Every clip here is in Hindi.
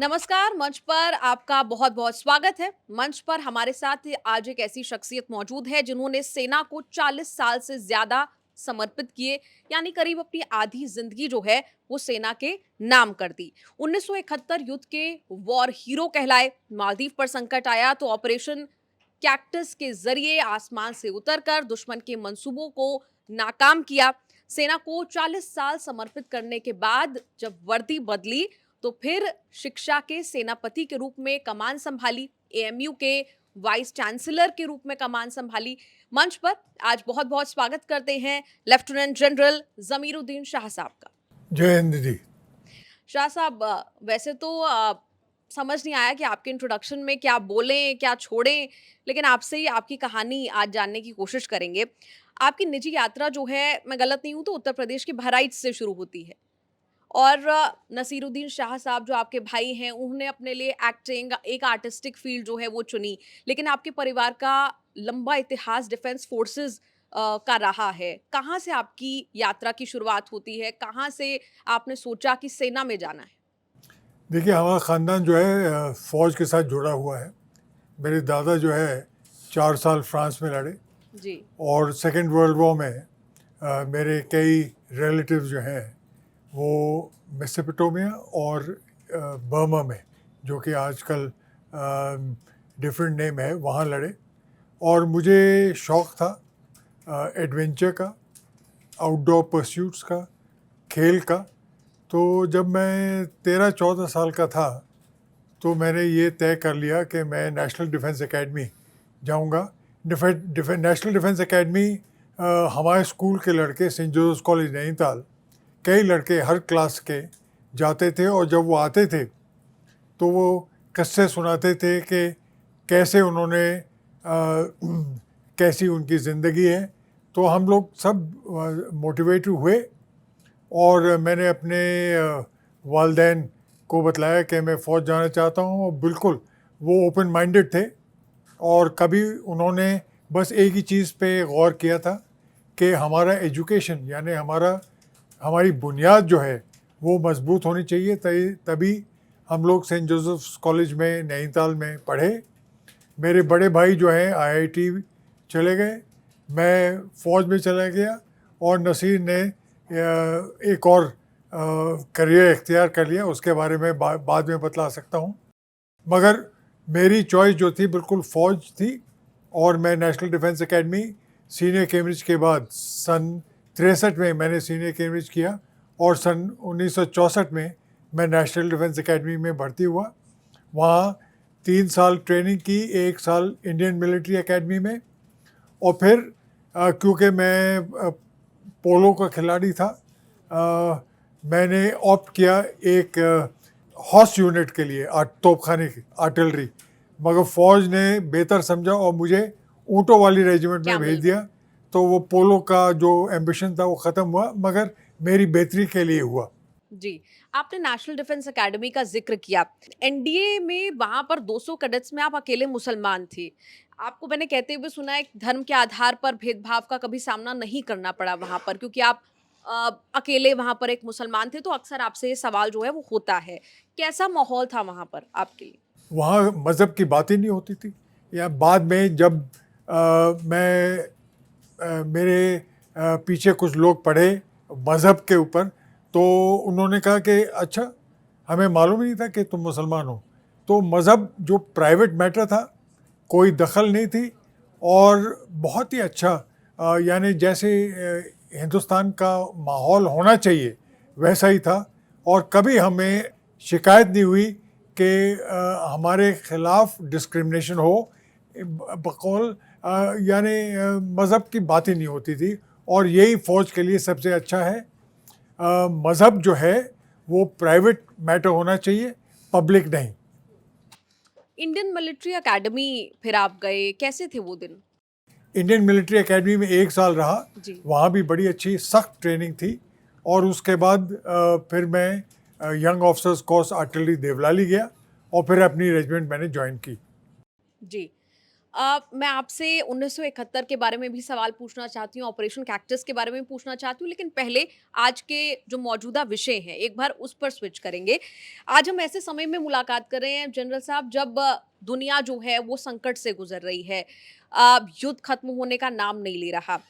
नमस्कार, मंच पर आपका बहुत-बहुत स्वागत है। मंच पर हमारे साथ आज एक ऐसी शख्सियत मौजूद है जिन्होंने सेना को 40 साल से ज़्यादा समर्पित किए, यानी करीब अपनी आधी ज़िंदगी जो है वो सेना के नाम कर दी। 1971 युद्ध के वॉर हीरो कहलाए, मालदीव पर संकट आया तो ऑपरेशन कैक्टस के ज़रिए आसमान से उतरकर दुश्मन के मंसूबों को नाकाम किया। सेना को 40 साल समर्पित करने के बाद जब वर्दी बदली तो फिर शिक्षा के सेनापति के रूप में कमान संभाली, एएमयू के वाइस चांसलर के रूप में कमान संभाली। मंच पर आज बहुत-बहुत स्वागत करते हैं लेफ्टिनेंट जनरल ज़मीरुद्दीन शाह साहब का। जय हिंद जी। शाह साहब, वैसे तो समझ नहीं आया कि आपके इंट्रोडक्शन में क्या बोलें, क्या छोड़ें, लेकिन आपसे ही आपकी कहानी आज जानने की कोशिश करेंगे। आपकी निजी यात्रा जो है, मैं गलत नहीं हूँ तो उत्तर प्रदेश के बहराइच से शुरू होती है। और नसीरुद्दीन शाह साहब जो आपके भाई हैं, उन्होंने अपने लिए एक्टिंग, एक आर्टिस्टिक फ़ील्ड जो है वो चुनी। लेकिन आपके परिवार का लंबा इतिहास डिफेंस फ़ोर्सेज़ का रहा है। कहाँ से आपकी यात्रा की शुरुआत होती है? कहाँ से आपने सोचा कि सेना में जाना है? देखिए, हमारा ख़ानदान जो है फ़ौज के साथ जुड़ा हुआ है। मेरे दादा जो है 4 साल फ्रांस में लड़े जी। और सेकेंड वर्ल्ड वॉर में मेरे कई रिलेटिव्स जो हैं वो मेसोपोटामिया और बर्मा में, जो कि आजकल डिफरेंट नेम है, वहाँ लड़े। और मुझे शौक़ था एडवेंचर का, आउटडोर परस्यूट्स का, खेल का। तो जब मैं 13-14 साल का था तो मैंने ये तय कर लिया कि मैं नेशनल डिफेंस एकेडमी जाऊंगा। नेशनल डिफेंस एकेडमी हमारे स्कूल के लड़के, सेंट जोसेफ कॉलेज नैनीताल, कई लड़के हर क्लास के जाते थे और जब वो आते थे तो वो किस्से सुनाते थे कि कैसे उन्होंने कैसी उनकी ज़िंदगी है। तो हम लोग सब मोटिवेट हुए और मैंने अपने वालिदैन को बतलाया कि मैं फ़ौज जाना चाहता हूँ, और बिल्कुल वो ओपन माइंडेड थे। और कभी उन्होंने बस एक ही चीज़ पे गौर किया था कि हमारा एजुकेशन, यानी हमारी बुनियाद जो है वो मजबूत होनी चाहिए। तभी हम लोग सेंट जोसेफ्स कॉलेज में नैनीताल में पढ़े। मेरे बड़े भाई जो हैं आईआईटी चले गए, मैं फ़ौज में चला गया, और नसीर ने एक और करियर इख्तियार कर लिया। उसके बारे में बाद में बतला सकता हूँ। मगर मेरी चॉइस जो थी बिल्कुल फ़ौज थी। और मैं national defence academy senior Cambridge के बाद सन 63 में मैंने सीनियर कैम्ब्रिज किया, और सन 1964 में मैं नेशनल डिफेंस एकेडमी में भर्ती हुआ। वहाँ 3 साल ट्रेनिंग की, 1 साल इंडियन मिलिट्री एकेडमी में। और फिर क्योंकि मैं पोलो का खिलाड़ी था, मैंने ऑप्ट किया एक हॉर्स यूनिट के लिए, तोपखाने की आर्टिलरी। मगर फ़ौज ने बेहतर समझा और मुझे ऊँटों वाली रेजिमेंट में भेज कैमल में। दिया। तो वो पोलो का जो एम्बिशन था वो ख़त्म हुआ, मगर मेरी बेहतरी के लिए हुआ। जी, आपने नेशनल डिफेंस एकेडमी का ज़िक्र किया। एनडीए में वहाँ पर 200 कैडेट्स में आप अकेले मुसलमान थे। आपको मैंने कहते हुए सुना है धर्म के आधार पर भेदभाव का कभी सामना नहीं करना पड़ा वहाँ पर, क्योंकि आप अकेले वहाँ पर एक मुसलमान थे, तो अक्सर आपसे ये सवाल जो है वो होता है। कैसा माहौल था वहाँ पर आपके लिए? वहाँ मज़हब की बात ही नहीं होती थी। या बाद में जब मेरे पीछे कुछ लोग पढ़े मज़हब के ऊपर, तो उन्होंने कहा कि अच्छा, हमें मालूम ही नहीं था कि तुम मुसलमान हो। तो मज़हब जो प्राइवेट मैटर था, कोई दखल नहीं थी, और बहुत ही अच्छा, यानी जैसे हिंदुस्तान का माहौल होना चाहिए वैसा ही था। और कभी हमें शिकायत नहीं हुई कि हमारे ख़िलाफ़ डिस्क्रिमिनेशन हो, बकौल यानी मज़हब की बात ही नहीं होती थी। और यही फ़ौज के लिए सबसे अच्छा है। मज़हब जो है वो प्राइवेट मैटर होना चाहिए, पब्लिक नहीं। इंडियन मिलिट्री एकेडमी फिर आप गए, कैसे थे वो दिन? इंडियन मिलिट्री एकेडमी में 1 साल रहा। जी। वहाँ भी बड़ी अच्छी सख्त ट्रेनिंग थी। और उसके बाद फिर मैं young officers course artillery Deolali गया, और फिर अपनी रेजिमेंट मैंने ज्वाइन की। जी। मैं आपसे 1971 के बारे में भी सवाल पूछना चाहती हूँ, ऑपरेशन कैक्टस के बारे में भी पूछना चाहती हूँ, लेकिन पहले आज के जो मौजूदा विषय हैं, एक बार उस पर स्विच करेंगे। आज हम ऐसे समय में मुलाकात कर रहे हैं जनरल साहब जब दुनिया जो है वो संकट से गुज़र रही है। युद्ध खत्म होने का नाम नहीं ले रहा।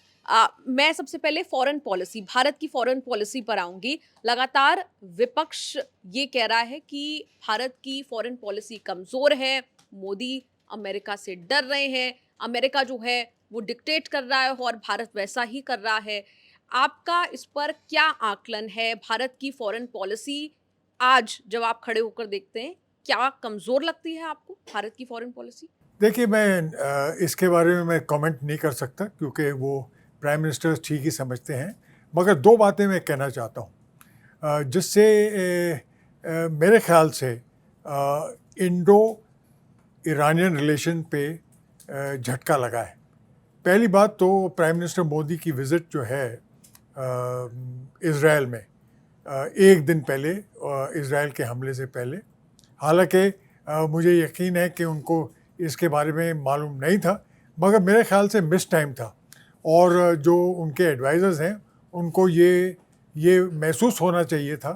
मैं सबसे पहले फ़ॉरेन पॉलिसी, भारत की फ़ॉरेन पॉलिसी पर आऊँगी। लगातार विपक्ष ये कह रहा है कि भारत की फ़ॉरेन पॉलिसी कमज़ोर है, मोदी अमेरिका से डर रहे हैं, अमेरिका जो है वो डिक्टेट कर रहा है और भारत वैसा ही कर रहा है। आपका इस पर क्या आकलन है? भारत की फ़ॉरेन पॉलिसी आज जब आप खड़े होकर देखते हैं, क्या कमज़ोर लगती है आपको भारत की फ़ॉरेन पॉलिसी? देखिए, मैं इसके बारे में मैं कमेंट नहीं कर सकता क्योंकि वो प्राइम मिनिस्टर ठीक ही समझते हैं। मगर 2 बातें मैं कहना चाहता हूँ जिससे मेरे ख़्याल से इंडो ईरानियन रिलेशन पे झटका लगा है। पहली बात तो प्राइम मिनिस्टर मोदी की विज़िट जो है इज़राइल में, एक दिन पहले इज़राइल के हमले से पहले। हालांकि मुझे यकीन है कि उनको इसके बारे में मालूम नहीं था, मगर मेरे ख़्याल से मिस टाइम था और जो उनके एडवाइज़र्स हैं उनको ये महसूस होना चाहिए था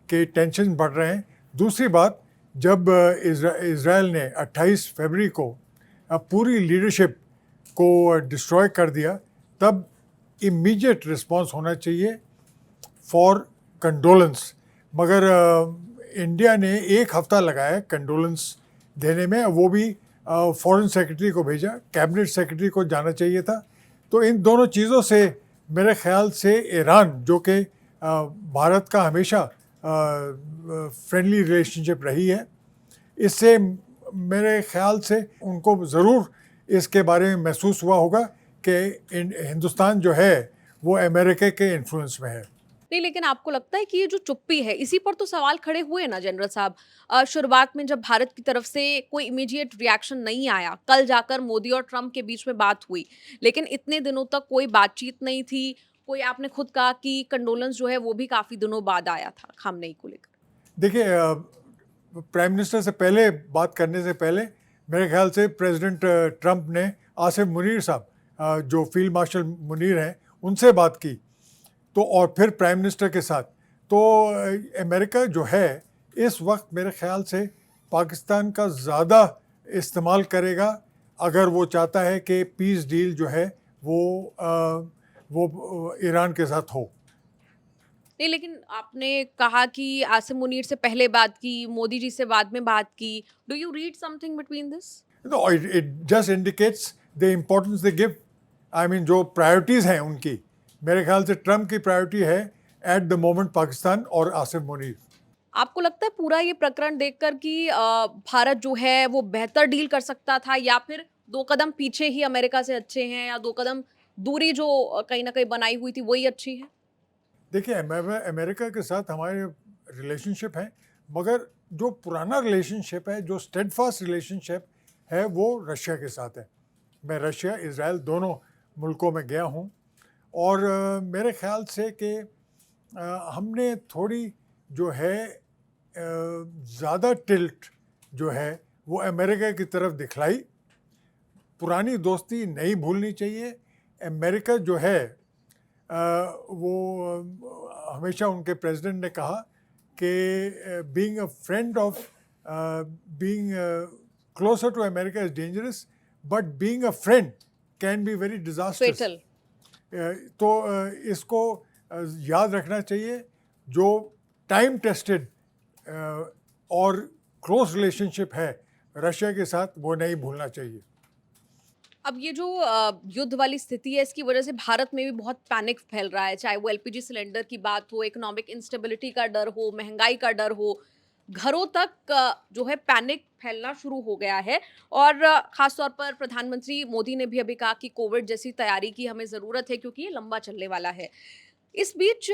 कि टेंशन बढ़ रहे हैं। दूसरी बात, जब इज़राइल ने 28 फरवरी को पूरी लीडरशिप को डिस्ट्रॉय कर दिया, तब इमीडिएट रिस्पांस होना चाहिए फॉर कंडोलेंस। मगर इंडिया ने 1 हफ्ता लगाया कंडोलेंस देने में, वो भी फॉरेन सेक्रेटरी को भेजा, कैबिनेट सेक्रेटरी को जाना चाहिए था। तो इन दोनों चीज़ों से मेरे ख़्याल से ईरान, जो कि भारत का हमेशा फ्रेंडली रिलेशनशिप रही है, इससे मेरे ख़्याल से उनको ज़रूर इसके बारे में महसूस हुआ होगा कि हिंदुस्तान जो है वो अमेरिका के इन्फ्लुएंस में है। नहीं, लेकिन आपको लगता है कि ये जो चुप्पी है, इसी पर तो सवाल खड़े हुए ना जनरल साहब। शुरुआत में जब भारत की तरफ से कोई इमीडिएट रिएक्शन नहीं आया, कल जाकर मोदी और ट्रंप के बीच में बात हुई, लेकिन इतने दिनों तक कोई बातचीत नहीं थी। कोई आपने खुद कहा कि कंडोलेंस जो है वो भी काफ़ी दिनों बाद आया था खामनेई को लेकर। देखिए, प्राइम मिनिस्टर से पहले बात करने से पहले मेरे ख्याल से प्रेसिडेंट ट्रंप ने आसिफ मुनीर साहब, जो फील्ड मार्शल मुनीर हैं, उनसे बात की, तो और फिर प्राइम मिनिस्टर के साथ। तो अमेरिका जो है इस वक्त मेरे ख्याल से पाकिस्तान का ज़्यादा इस्तेमाल करेगा अगर वो चाहता है कि पीस डील जो है वो ईरान के साथ हो। नहीं, लेकिन आपने कहा कि आसिम मुनीर से पहले बात की, मोदी जी से बाद में बात की। Do you read something between this? No, it just indicates the importance they give. I mean, जो प्रायोरिटीज़ हैं उनकी, मेरे ख्याल से ट्रम्प की प्रायोरिटी है एट द मोमेंट पाकिस्तान और आसिफ मुनीर। आपको लगता है पूरा ये प्रकरण देखकर कि भारत जो है वो बेहतर डील कर सकता था या फिर 2 कदम पीछे ही अमेरिका से अच्छे हैं या 2 कदम दूरी जो कहीं न कहीं बनाई हुई थी वही अच्छी है? देखिए, अमेरिका के साथ हमारे रिलेशनशिप है, मगर जो पुराना रिलेशनशिप है, जो स्टेडफास्ट रिलेशनशिप है, वो रशिया के साथ है। मैं रशिया, इज़राइल दोनों मुल्कों में गया हूँ और मेरे ख्याल से कि हमने थोड़ी जो है ज़्यादा टिल्ट जो है वो अमेरिका की तरफ दिखलाई। पुरानी दोस्ती नहीं भूलनी चाहिए। अमेरिका जो है वो हमेशा उनके प्रेसिडेंट ने कहा कि being a friend of being closer to America is dangerous, but being a friend can be very disasters. Fatal. तो इसको याद रखना चाहिए। जो टाइम टेस्टेड और क्लोज रिलेशनशिप है रशिया के साथ, वो नहीं भूलना चाहिए। अब ये जो युद्ध वाली स्थिति है इसकी वजह से भारत में भी बहुत पैनिक फैल रहा है, चाहे वो एलपीजी सिलेंडर की बात हो, इकोनॉमिक इंस्टेबिलिटी का डर हो, महंगाई का डर हो, घरों तक जो है पैनिक फैलना शुरू हो गया है। और खास तौर पर प्रधानमंत्री मोदी ने भी अभी कहा कि कोविड जैसी तैयारी की हमें ज़रूरत है क्योंकि ये लंबा चलने वाला है। इस बीच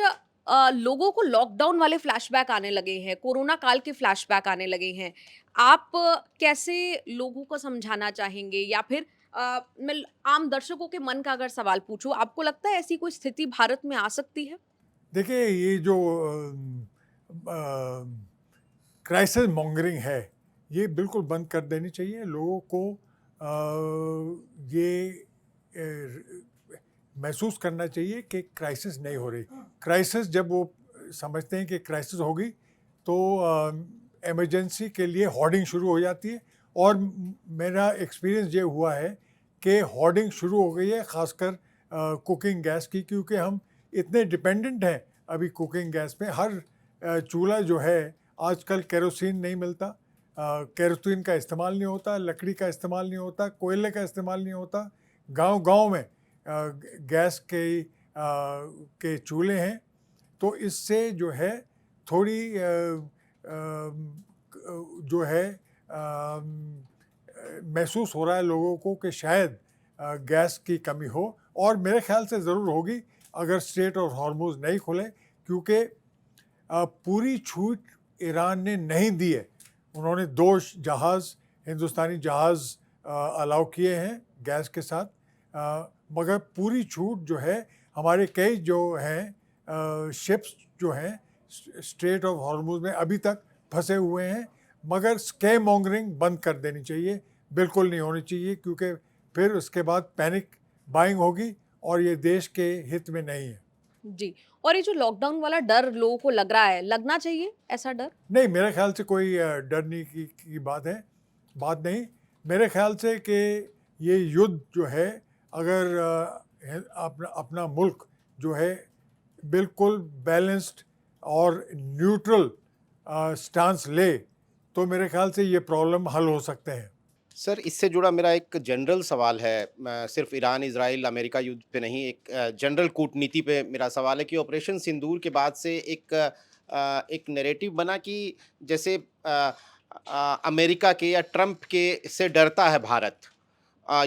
लोगों को लॉकडाउन वाले फ्लैशबैक आने लगे हैं, कोरोना काल के फ्लैशबैक आने लगे हैं। आप कैसे लोगों को समझाना चाहेंगे या फिर मैं आम दर्शकों के मन का अगर सवाल पूछूं, आपको लगता है ऐसी कोई स्थिति भारत में आ सकती है? देखिए, ये जो क्राइसिस मॉन्गरिंग है, ये बिल्कुल बंद कर देनी चाहिए। लोगों को ये महसूस करना चाहिए कि क्राइसिस नहीं हो रही। क्राइसिस जब वो समझते हैं कि क्राइसिस होगी तो इमरजेंसी के लिए होर्डिंग शुरू हो जाती है, और मेरा एक्सपीरियंस ये हुआ है कि होर्डिंग शुरू हो गई है, ख़ासकर कुकिंग गैस की, क्योंकि हम इतने डिपेंडेंट हैं अभी कुकिंग गैस पे। हर चूल्हा जो है आजकल केरोसिन नहीं मिलता, केरोसिन का इस्तेमाल नहीं होता, लकड़ी का इस्तेमाल नहीं होता, कोयले का इस्तेमाल नहीं होता। गांव-गांव में गैस के चूल्हे हैं, तो इससे जो है थोड़ी जो है महसूस हो रहा है लोगों को कि शायद गैस की कमी हो, और मेरे ख्याल से ज़रूर होगी अगर स्ट्रेट ऑफ हॉर्मुज़ नहीं खुले, क्योंकि पूरी छूट ईरान ने नहीं दी है। उन्होंने 2 जहाज़, हिंदुस्तानी जहाज़ अलाउ किए हैं गैस के साथ, मगर पूरी छूट जो है हमारे कई जो हैं शिप्स जो हैं स्ट्रेट ऑफ हॉर्मुज़ में अभी तक फंसे हुए हैं। मगर स्केम मॉन्गरिंग बंद कर देनी चाहिए, बिल्कुल नहीं होनी चाहिए, क्योंकि फिर उसके बाद पैनिक बाइंग होगी और ये देश के हित में नहीं है। जी। और ये जो लॉकडाउन वाला डर लोगों को लग रहा है, लगना चाहिए ऐसा डर? नहीं, मेरे ख्याल से कोई डरने की बात नहीं। मेरे ख्याल से कि ये युद्ध जो है, अगर अपना अपना मुल्क जो है बिल्कुल बैलेंस्ड और न्यूट्रल स्टांस ले, तो मेरे ख्याल से ये प्रॉब्लम हल हो सकते हैं। सर, इससे जुड़ा मेरा एक जनरल सवाल है, सिर्फ ईरान, इज़राइल, अमेरिका युद्ध पे नहीं, एक जनरल कूटनीति पे मेरा सवाल है कि ऑपरेशन सिंदूर के बाद से एक नैरेटिव बना कि जैसे अमेरिका के या ट्रंप के से डरता है भारत।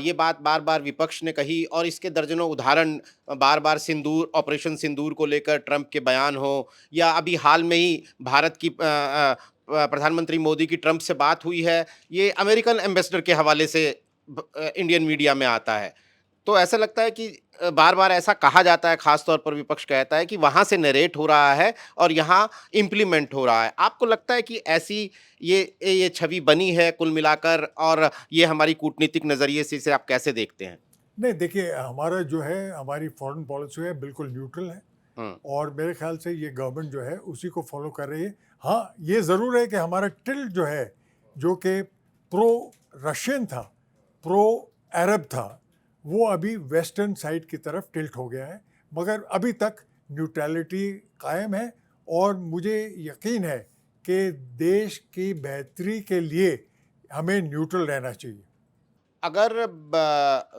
ये बात बार-बार विपक्ष ने कही और इसके दर्जनों उदाहरण बार-बार सिंदूर, ऑपरेशन सिंदूर को लेकर ट्रंप के बयान हो, या अभी हाल में ही भारत की प्रधानमंत्री मोदी की ट्रंप से बात हुई है, ये अमेरिकन एम्बेसडर के हवाले से इंडियन मीडिया में आता है। तो ऐसा लगता है कि बार-बार ऐसा कहा जाता है, ख़ास तौर पर विपक्ष कहता है कि वहाँ से नरेट हो रहा है और यहाँ इम्प्लीमेंट हो रहा है। आपको लगता है कि ऐसी ये छवि बनी है कुल मिलाकर, और ये हमारी कूटनीतिक नज़रिए से इसे आप कैसे देखते हैं? नहीं, देखिए, हमारा जो है, हमारी फॉरेन पॉलिसी है बिल्कुल न्यूट्रल है, हुँ, और मेरे ख्याल से ये गवर्नमेंट जो है उसी को फॉलो कर रही है। हाँ, ये ज़रूर है कि हमारा टिल्ट जो है, जो कि प्रो रशियन था, प्रो अरब था, वो अभी वेस्टर्न साइड की तरफ टिल्ट हो गया है, मगर अभी तक न्यूट्रलिटी कायम है, और मुझे यकीन है कि देश की बेहतरी के लिए हमें न्यूट्रल रहना चाहिए। अगर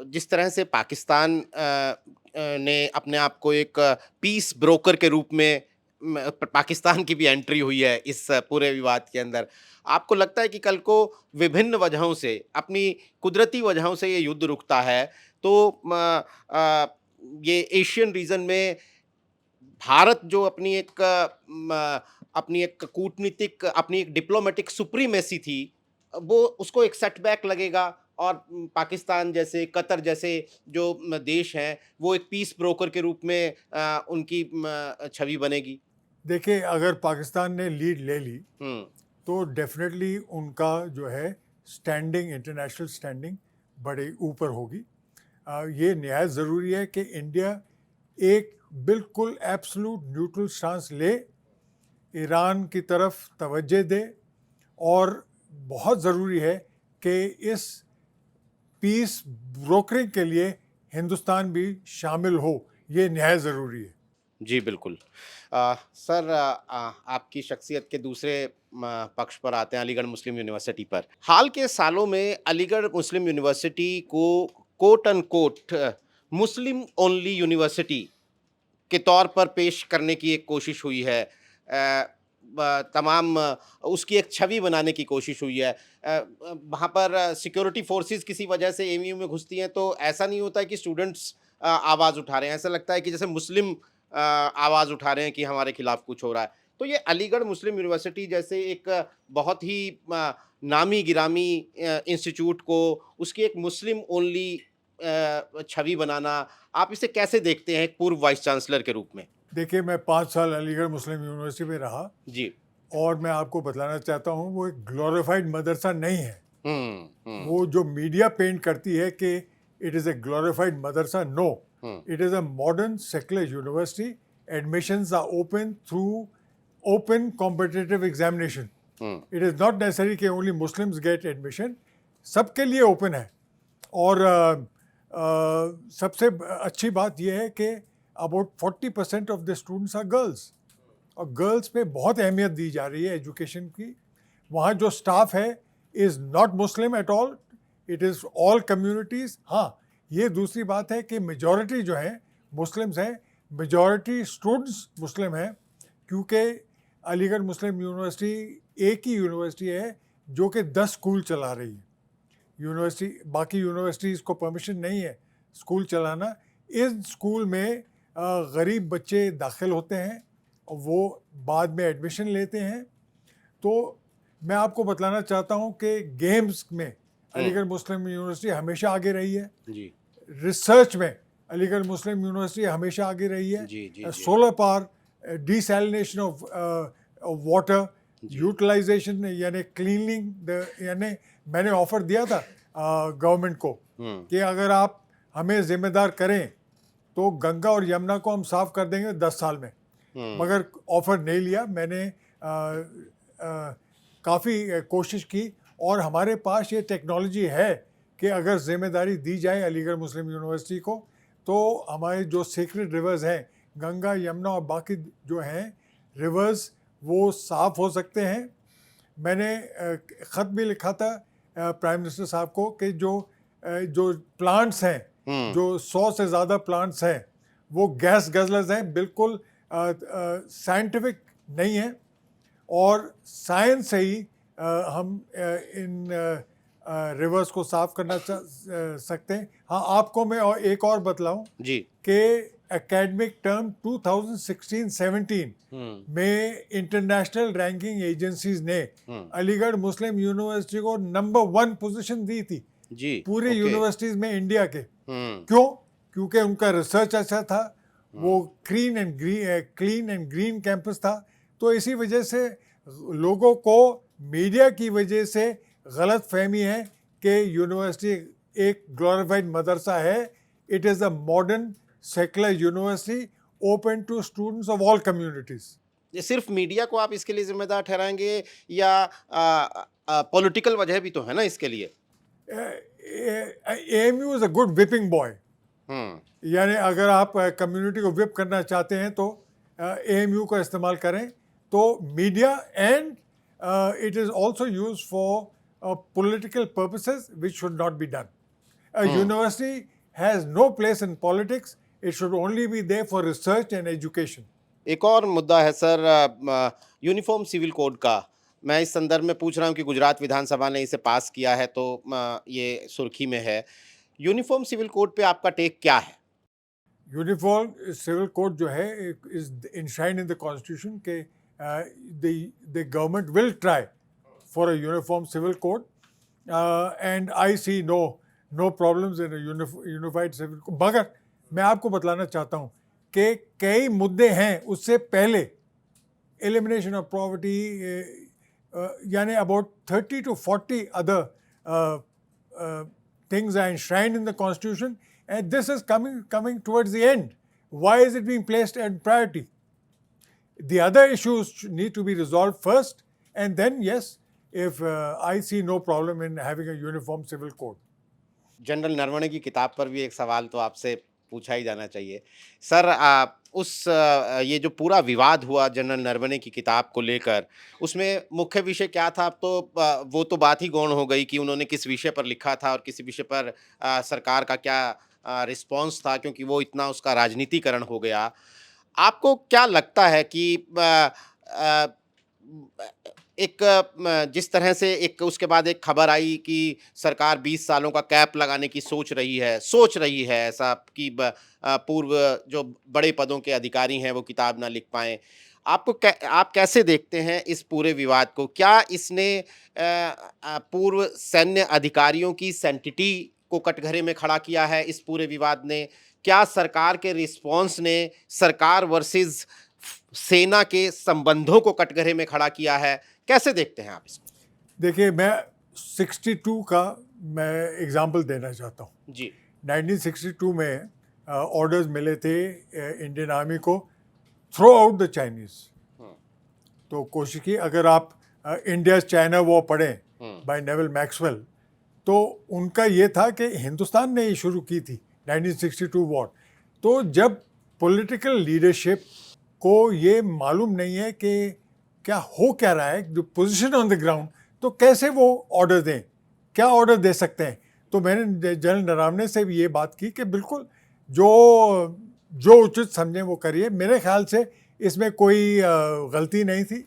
जिस तरह से पाकिस्तान ने अपने आप को एक पीस ब्रोकर के रूप में, पाकिस्तान की भी एंट्री हुई है इस पूरे विवाद के अंदर, आपको लगता है कि कल को विभिन्न वजहों से, अपनी कुदरती वजहों से ये युद्ध रुकता है, तो ये एशियन रीजन में भारत जो अपनी एक कूटनीतिक, अपनी एक डिप्लोमेटिक सुप्रीमेसी थी, वो उसको एक सेटबैक लगेगा, और पाकिस्तान जैसे, कतर जैसे जो देश हैं, वो एक पीस ब्रोकर के रूप में उनकी छवि बनेगी। देखिए, अगर पाकिस्तान ने लीड ले ली हुँ, तो डेफिनेटली उनका जो है स्टैंडिंग, इंटरनेशनल स्टैंडिंग बड़े ऊपर होगी। ये निहायत ज़रूरी है कि इंडिया एक बिल्कुल एब्सोल्यूट न्यूट्रल स्टांस ले, ईरान की तरफ तवज्जो दे, और बहुत ज़रूरी है कि इस पीस ब्रोकरिंग के लिए हिंदुस्तान भी शामिल हो, ये निहायत ज़रूरी है। जी, बिल्कुल। सर, आपकी शख्सियत के दूसरे पक्ष पर आते हैं, अलीगढ़ मुस्लिम यूनिवर्सिटी पर। हाल के सालों में अलीगढ़ मुस्लिम यूनिवर्सिटी को कोट अनकोट मुस्लिम ओनली यूनिवर्सिटी के तौर पर पेश करने की एक कोशिश हुई है। तमाम उसकी एक छवि बनाने की कोशिश हुई है। वहाँ पर सिक्योरिटी फोर्सेस किसी वजह से एमयू में घुसती हैं, तो ऐसा नहीं होता है कि स्टूडेंट्स आवाज़ उठा रहे हैं, ऐसा लगता है कि जैसे मुस्लिम आवाज़ उठा रहे हैं कि हमारे खिलाफ कुछ हो रहा है। तो ये अलीगढ़ मुस्लिम यूनिवर्सिटी जैसे एक बहुत ही नामी गिरामी इंस्टीट्यूट को, उसकी एक मुस्लिम ओनली छवि बनाना, आप इसे कैसे देखते हैं एक पूर्व वाइस चांसलर के रूप में? देखिए, मैं 5 साल अलीगढ़ मुस्लिम यूनिवर्सिटी में रहा, जी। और मैं आपको बतलाना चाहता हूँ वो एक ग्लोरिफाइड मदरसा नहीं है। वो जो मीडिया पेंट करती है कि it is a glorified madrasa, no, it is a modern secular university. Admissions are open through open competitive examination. It is not necessary कि ओनली मुस्लिम्स गेट एडमिशन, सबके लिए ओपन है. और सबसे अच्छी बात यह है कि about 40% of the students are girls, और गर्ल्स पे बहुत अहमियत दी जा रही है एजुकेशन की. वहाँ जो स्टाफ है is not Muslim at all, it is all communities. हाँ, ये दूसरी बात है कि मेजॉरिटी जो है मुस्लिम्स हैं, मेजॉरिटी स्टूडेंट्स मुस्लिम हैं, क्योंकि अलीगढ़ मुस्लिम यूनिवर्सिटी एक ही यूनिवर्सिटी है जो कि 10 स्कूल चला रही है. यूनिवर्सिटी, बाकी यूनिवर्सिटीज़ को परमिशन नहीं है स्कूल चलाना. इस स्कूल में गरीब बच्चे दाखिल होते हैं और वो बाद में एडमिशन लेते हैं. तो मैं आपको बतलाना चाहता हूँ कि गेम्स में अलीगढ़ मुस्लिम यूनिवर्सिटी हमेशा आगे रही है. जी रिसर्च में अलीगढ़ मुस्लिम यूनिवर्सिटी हमेशा आगे रही है. जी जी जी. Solar power, desalination of water, utilisation यानी क्लीनिंग, यानी मैंने ऑफर दिया था गवर्नमेंट को कि अगर आप हमें जिम्मेदार करें तो गंगा और यमुना को हम साफ कर देंगे 10 साल में. मगर ऑफर नहीं लिया. मैंने काफ़ी कोशिश की, और हमारे पास ये टेक्नोलॉजी है कि अगर जिम्मेदारी दी जाए अलीगढ़ मुस्लिम यूनिवर्सिटी को, तो हमारे जो सीक्रेट रिवर्स हैं गंगा, यमुना और बाकी जो हैं रिवर्स, वो साफ़ हो सकते हैं. मैंने ख़त भी लिखा था प्राइम मिनिस्टर साहब को कि जो प्लांट्स हैं, जो 100 से ज़्यादा प्लांट्स हैं, वो गैस गजलर्स हैं, बिल्कुल साइंटिफिक नहीं है, और साइंस से ही हम इन रिवर्स को साफ करना सकते हैं. हाँ, आपको मैं एक और बतलाऊं जी कि एकेडमिक टर्म 2016-17 में इंटरनेशनल रैंकिंग एजेंसीज ने अलीगढ़ मुस्लिम यूनिवर्सिटी को नंबर 1 पोजीशन दी थी जी. पूरे ओके. यूनिवर्सिटीज़ में इंडिया के. क्यों? क्योंकि उनका रिसर्च अच्छा था, वो क्लीन एंड ग्रीन कैंपस था. तो इसी वजह से लोगों को मीडिया की वजह से गलत फहमी है कि यूनिवर्सिटी एक ग्लोरिफाइड मदरसा है. It is a modern secular university open to students of all communities. ये सिर्फ मीडिया को आप इसके लिए जिम्मेदार ठहराएंगे या पॉलिटिकल वजह भी तो है ना इसके लिए? AMU is a good whipping boy. यानी अगर आप कम्युनिटी को विप करना चाहते हैं तो AMU का इस्तेमाल करें. तो media and it is also used for political purposes which should not be done. A university has no place in politics. It should only be there for research and education. एक और मुद्दा है सर, यूनिफॉर्म सिविल कोड का. मैं इस संदर्भ में पूछ रहा हूं कि गुजरात विधानसभा ने इसे पास किया है, तो ये सुर्खी में है. यूनिफॉर्म सिविल कोड पे आपका टेक क्या है? यूनिफॉर्म सिविल कोड जो है is enshrined in the constitution के the government will try for a uniform civil code, and I see no problems in a unified civil code. मगर मैं आपको बतलाना चाहता हूँ कि कई मुद्दे हैं उससे पहले. एलिमिनेशन ऑफ पॉवर्टी, यानी about 30 to 40 other things are enshrined in the constitution, and this is coming towards the end. Why is it being placed at priority? The other issues need to be resolved first, and then yes, if I see no problem in having a uniform civil code. General Naravane की किताब पर भी एक सवाल तो आपसे पूछा ही जाना चाहिए सर. ये जो पूरा विवाद हुआ जनरल नरवणे की किताब को लेकर, उसमें मुख्य विषय क्या था? अब तो वो तो बात ही गौण हो गई कि उन्होंने किस विषय पर लिखा था और किसी विषय पर सरकार का क्या रिस्पॉन्स था, क्योंकि वो इतना उसका राजनीतिकरण हो गया. आपको क्या लगता है कि जिस तरह से उसके बाद एक खबर आई कि सरकार 20 सालों का कैप लगाने की सोच रही है ऐसा कि पूर्व जो बड़े पदों के अधिकारी हैं वो किताब ना लिख पाएं, आप कैसे देखते हैं इस पूरे विवाद को? क्या इसने पूर्व सैन्य अधिकारियों की सैंक्टिटी को कटघरे में खड़ा किया है? इस पूरे विवाद ने क्या सरकार के रिस्पॉन्स ने सरकार वर्सेस सेना के संबंधों को कटघरे में खड़ा किया है? कैसे देखते हैं आप इसको? देखिए, मैं 62 का मैं एग्जांपल देना चाहता हूँ। जी 1962 में ऑर्डर्स मिले थे इंडियन आर्मी को, थ्रो आउट द चाइनीज़। तो कोशिश की, अगर आप इंडिया चाइना वॉर पढ़ें बाय नेवल मैक्सवेल, तो उनका ये था कि हिंदुस्तान ने ही शुरू की थी 1962 वॉर। तो जब पॉलिटिकल लीडरशिप को ये मालूम नहीं है कि क्या हो क्या रहा है, जो पोजीशन ऑन द ग्राउंड, तो कैसे वो ऑर्डर दें, क्या ऑर्डर दे सकते हैं। तो मैंने जनरल नरावने से भी ये बात की कि बिल्कुल जो जो उचित समझें वो करिए। मेरे ख्याल से इसमें कोई गलती नहीं थी।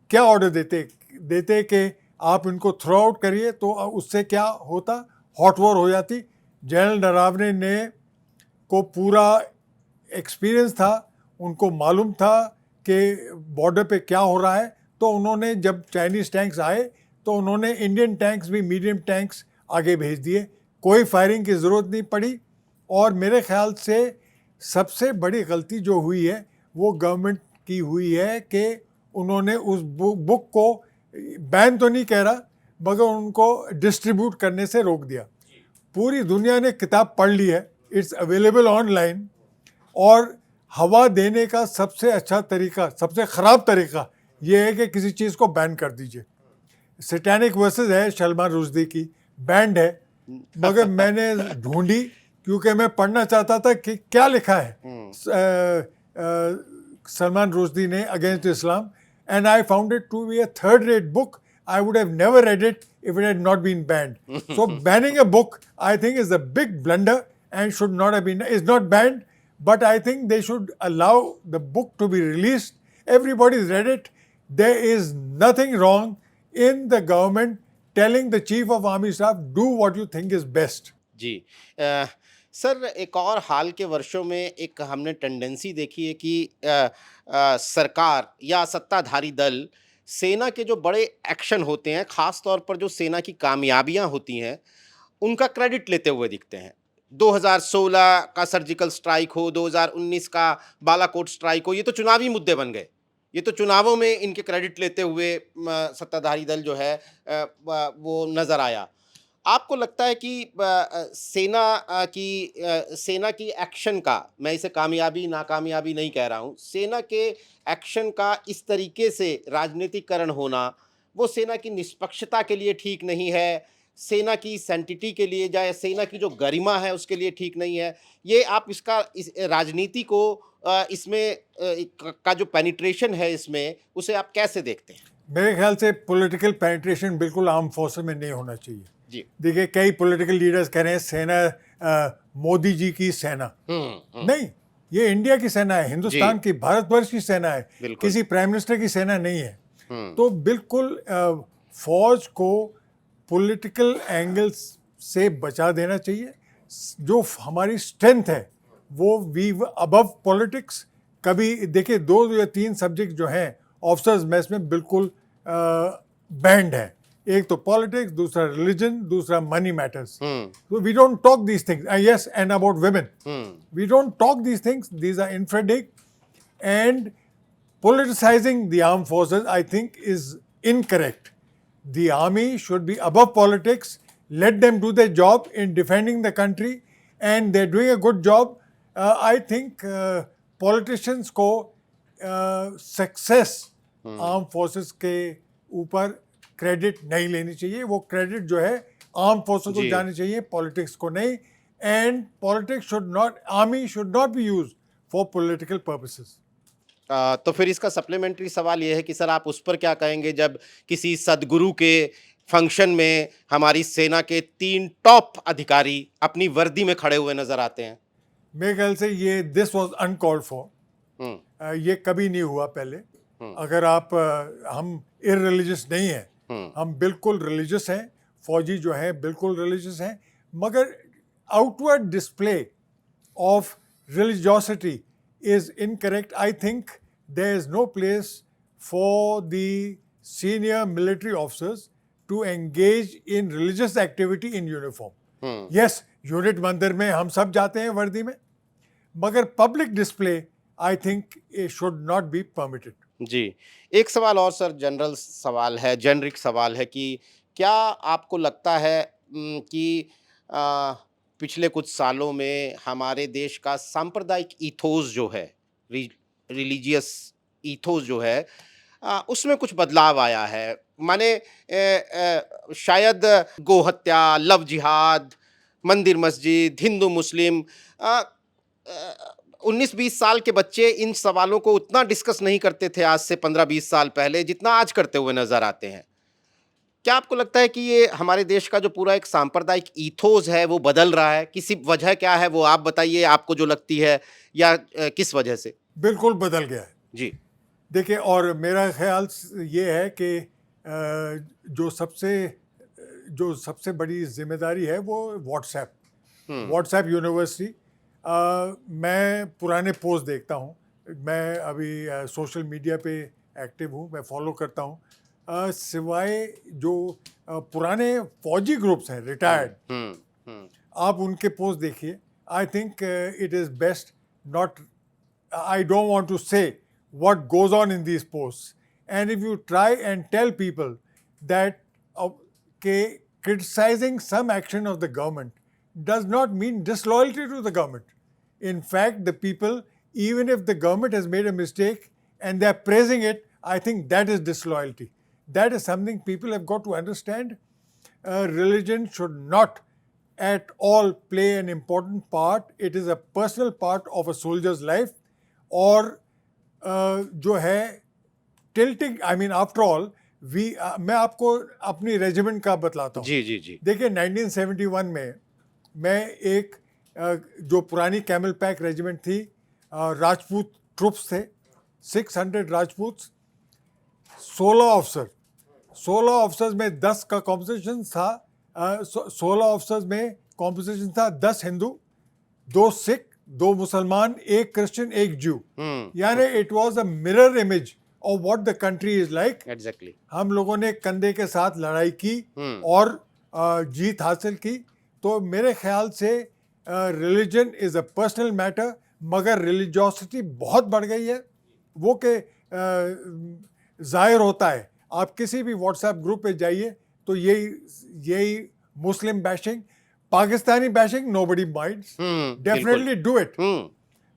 क्या ऑर्डर देते कि आप इनको थ्रो आउट करिए, तो उससे क्या होता, हॉट वॉर हो जाती। जनरल नरावने ने को पूरा एक्सपीरियंस था, उनको मालूम था कि बॉर्डर पे क्या हो रहा है। तो उन्होंने, जब चाइनीज़ टैंक्स आए, तो उन्होंने इंडियन टैंक्स भी, मीडियम टैंक्स आगे भेज दिए, कोई फायरिंग की ज़रूरत नहीं पड़ी। और मेरे ख्याल से सबसे बड़ी गलती जो हुई है वो गवर्नमेंट की हुई है कि उन्होंने उस बुक को, बैन तो नहीं कह रहा, मगर उनको डिस्ट्रीब्यूट करने से रोक दिया। पूरी दुनिया ने किताब पढ़ ली है, इट्स अवेलेबल ऑनलाइन। और हवा देने का सबसे अच्छा तरीका, सबसे ख़राब तरीका ये है कि किसी चीज़ को बैन कर दीजिए। सैटेनिक वर्सेस है सलमान रुश्दी की, बैंड है, मगर मैंने ढूंढी क्योंकि मैं पढ़ना चाहता था कि क्या लिखा है सलमान रुश्दी ने against Islam, and I found it to be a third rate book. I would have never read it if it had not been banned. So banning a book, I think, is a big blunder and should not have been. It's not banned, but I think they should allow the book to be released. Everybody's read it. There is nothing wrong in the government telling the chief of army staff, do what you think is best. जी सर, एक और हाल के वर्षों में एक हमने टेंडेंसी देखी है कि सरकार या सत्ताधारी दल सेना के जो बड़े एक्शन होते हैं, ख़ास तौर पर जो सेना की कामयाबियां होती हैं, उनका क्रेडिट लेते हुए दिखते हैं। 2016 का सर्जिकल स्ट्राइक हो, 2019 का बालाकोट स्ट्राइक हो, ये तो चुनावी मुद्दे बन गए। ये तो चुनावों में इनके क्रेडिट लेते हुए सत्ताधारी दल जो है वो नज़र आया। आपको लगता है कि सेना की एक्शन का, मैं इसे कामयाबी नाकामयाबी नहीं कह रहा हूँ, सेना के एक्शन का इस तरीके से राजनीतिकरण होना, वो सेना की निष्पक्षता के लिए ठीक नहीं है, सेना की सैंक्टिटी के लिए, या सेना की जो गरिमा है उसके लिए ठीक नहीं है। ये आप इस राजनीति को इसमें का जो पेनिट्रेशन है इसमें, उसे आप कैसे देखते हैं? मेरे ख्याल से पॉलिटिकल पेनिट्रेशन बिल्कुल आर्म फोर्सेस में नहीं होना चाहिए। जी देखिए, कई पॉलिटिकल लीडर्स कह रहे हैं सेना मोदी जी की सेना। नहीं, ये इंडिया की सेना है, हिंदुस्तान की, भारतवर्ष की सेना है, किसी प्राइम मिनिस्टर की सेना नहीं है। तो बिल्कुल फौज को पॉलिटिकल एंगल्स से बचा देना चाहिए। जो हमारी स्ट्रेंथ है वो वी अबव पॉलिटिक्स। कभी देखिए, 2 या 3 सब्जेक्ट जो हैं ऑफिसर्स मेस में बिल्कुल बैंड है। एक तो पॉलिटिक्स, दूसरा रिलीजन, दूसरा money matters. So we don't talk these things. Yes, and about women. We don't talk these things. These are infra-dig. And politicizing the armed forces, I think, is incorrect. The army should be above politics. Let them do their job in defending the country, and they're doing a good job. I think politicians को सक्सेस आर्म फोर्सेस के ऊपर क्रेडिट नहीं लेनी चाहिए। वो क्रेडिट जो है आर्म फोर्सेस को जानी चाहिए, पॉलिटिक्स को नहीं। And politics should not, army should not be used for political purposes. तो फिर इसका सप्लीमेंट्री सवाल ये है कि सर, आप उस पर क्या कहेंगे जब किसी सदगुरु के फंक्शन में हमारी सेना के 3 टॉप अधिकारी अपनी वर्दी में खड़े हुए नजर आते हैं? मेरे ख्याल से ये दिस वाज अनकॉल्ड फॉर। ये कभी नहीं हुआ पहले। अगर आप हम इररिलीजियस नहीं हैं, हम बिल्कुल रिलीजियस हैं, फौजी जो हैं बिल्कुल रिलीजियस हैं, मगर outward display of religiosity is incorrect. I think there is no place for the senior military officers to engage in religious activity in uniform. Yes, unit मंदिर में हम सब जाते हैं वर्दी में, मगर public display I think it should not be permitted. जी, एक सवाल और सर, जनरल सवाल है, जेनरिक सवाल है कि क्या आपको लगता है कि पिछले कुछ सालों में हमारे देश का सांप्रदायिक ईथोस जो है, रिलीजियस ईथोस जो है, उसमें कुछ बदलाव आया है? माने शायद गोहत्या, लव जिहाद, मंदिर मस्जिद, हिंदू मुस्लिम, 19-20 साल के बच्चे इन सवालों को उतना डिस्कस नहीं करते थे आज से 15-20 साल पहले जितना आज करते हुए नजर आते हैं। क्या आपको लगता है कि ये हमारे देश का जो पूरा एक सांप्रदायिक ईथोस है वो बदल रहा है? किसी वजह क्या है वो आप बताइए, आपको जो लगती है, या किस वजह से? बिल्कुल बदल गया है। जी। देखिए, और मेरा ख्याल ये है कि जो सबसे बड़ी जिम्मेदारी है वो व्हाट्सएप व्हाट्सएप यूनिवर्सिटी। मैं पुराने पोस्ट देखता हूँ। मैं अभी सोशल मीडिया पे एक्टिव हूँ, मैं फॉलो करता हूँ। सिवाय जो पुराने फौजी ग्रुप्स हैं रिटायर्ड, आप उनके पोस्ट देखिए। I think it is best not, I don't want to say what goes on in these posts. And if you try and tell people that criticizing some action of the government does not mean disloyalty to the government. In fact, the people, even if the government has made a mistake and they are praising it, I think that is disloyalty. That is something people have got to understand. Religion should not at all play an important part. It is a personal part of a soldier's life. और जो है tilting, I mean after all मैं आपको अपनी रेजिमेंट का बतलाता हूँ। जी जी जी। देखिए 1971 में मैं एक जो पुरानी कैमल पैक रेजिमेंट थी, राजपूत ट्रुप्स थे, 600 राजपूत, 16 ऑफिसर्स में 10 का कॉम्पोजिशन था। 16 ऑफिसर्स में कॉम्पोजिशन था 10 हिंदू, 2 सिख, 2 मुसलमान, 1 क्रिश्चियन, 1 ज्यू। यानी it was a mirror image of what the country is like. Exactly. हम लोगों ने कंधे के साथ लड़ाई की और जीत हासिल की। तो मेरे ख्याल से religion is a personal matter, मगर रिलीजियोसिटी बहुत बढ़ गई है। वो के जाहिर होता है, आप किसी भी व्हाट्सएप ग्रुप पे जाइए तो यही मुस्लिम bashing, Pakistani bashing, nobody minds. Definitely do it.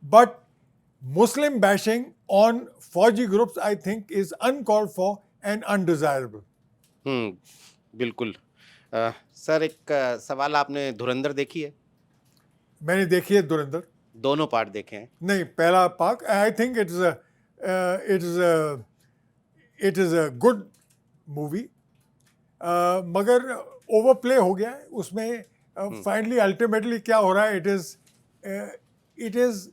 But Muslim bashing on Fauji groups, I think, is uncalled for and undesirable. बिल्कुल। सर, एक सवाल, आपने धुरंधर देखी है? मैंने देखी है धुरंधर। दोनों पार्ट देखे हैं? नहीं, पहला part. I think it is a good movie, मगर ओवरप्ले हो गया है उसमें। फाइनली अल्टीमेटली क्या हो रहा है, it is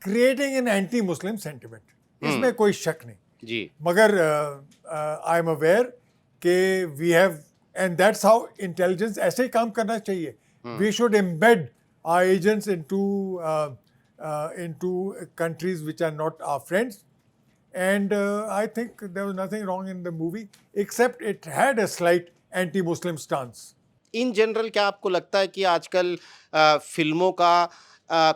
creating an anti Muslim sentiment, इसमें कोई शक नहीं जी। मगर आई एम अवेयर कि we have, and that's how intelligence ऐसे ही काम करना चाहिए। We should embed our agents into countries which are not our friends, and I think there was nothing wrong in the movie except it had a slight anti-Muslim stance. In general क्या आपको लगता है कि आजकल फिल्मों का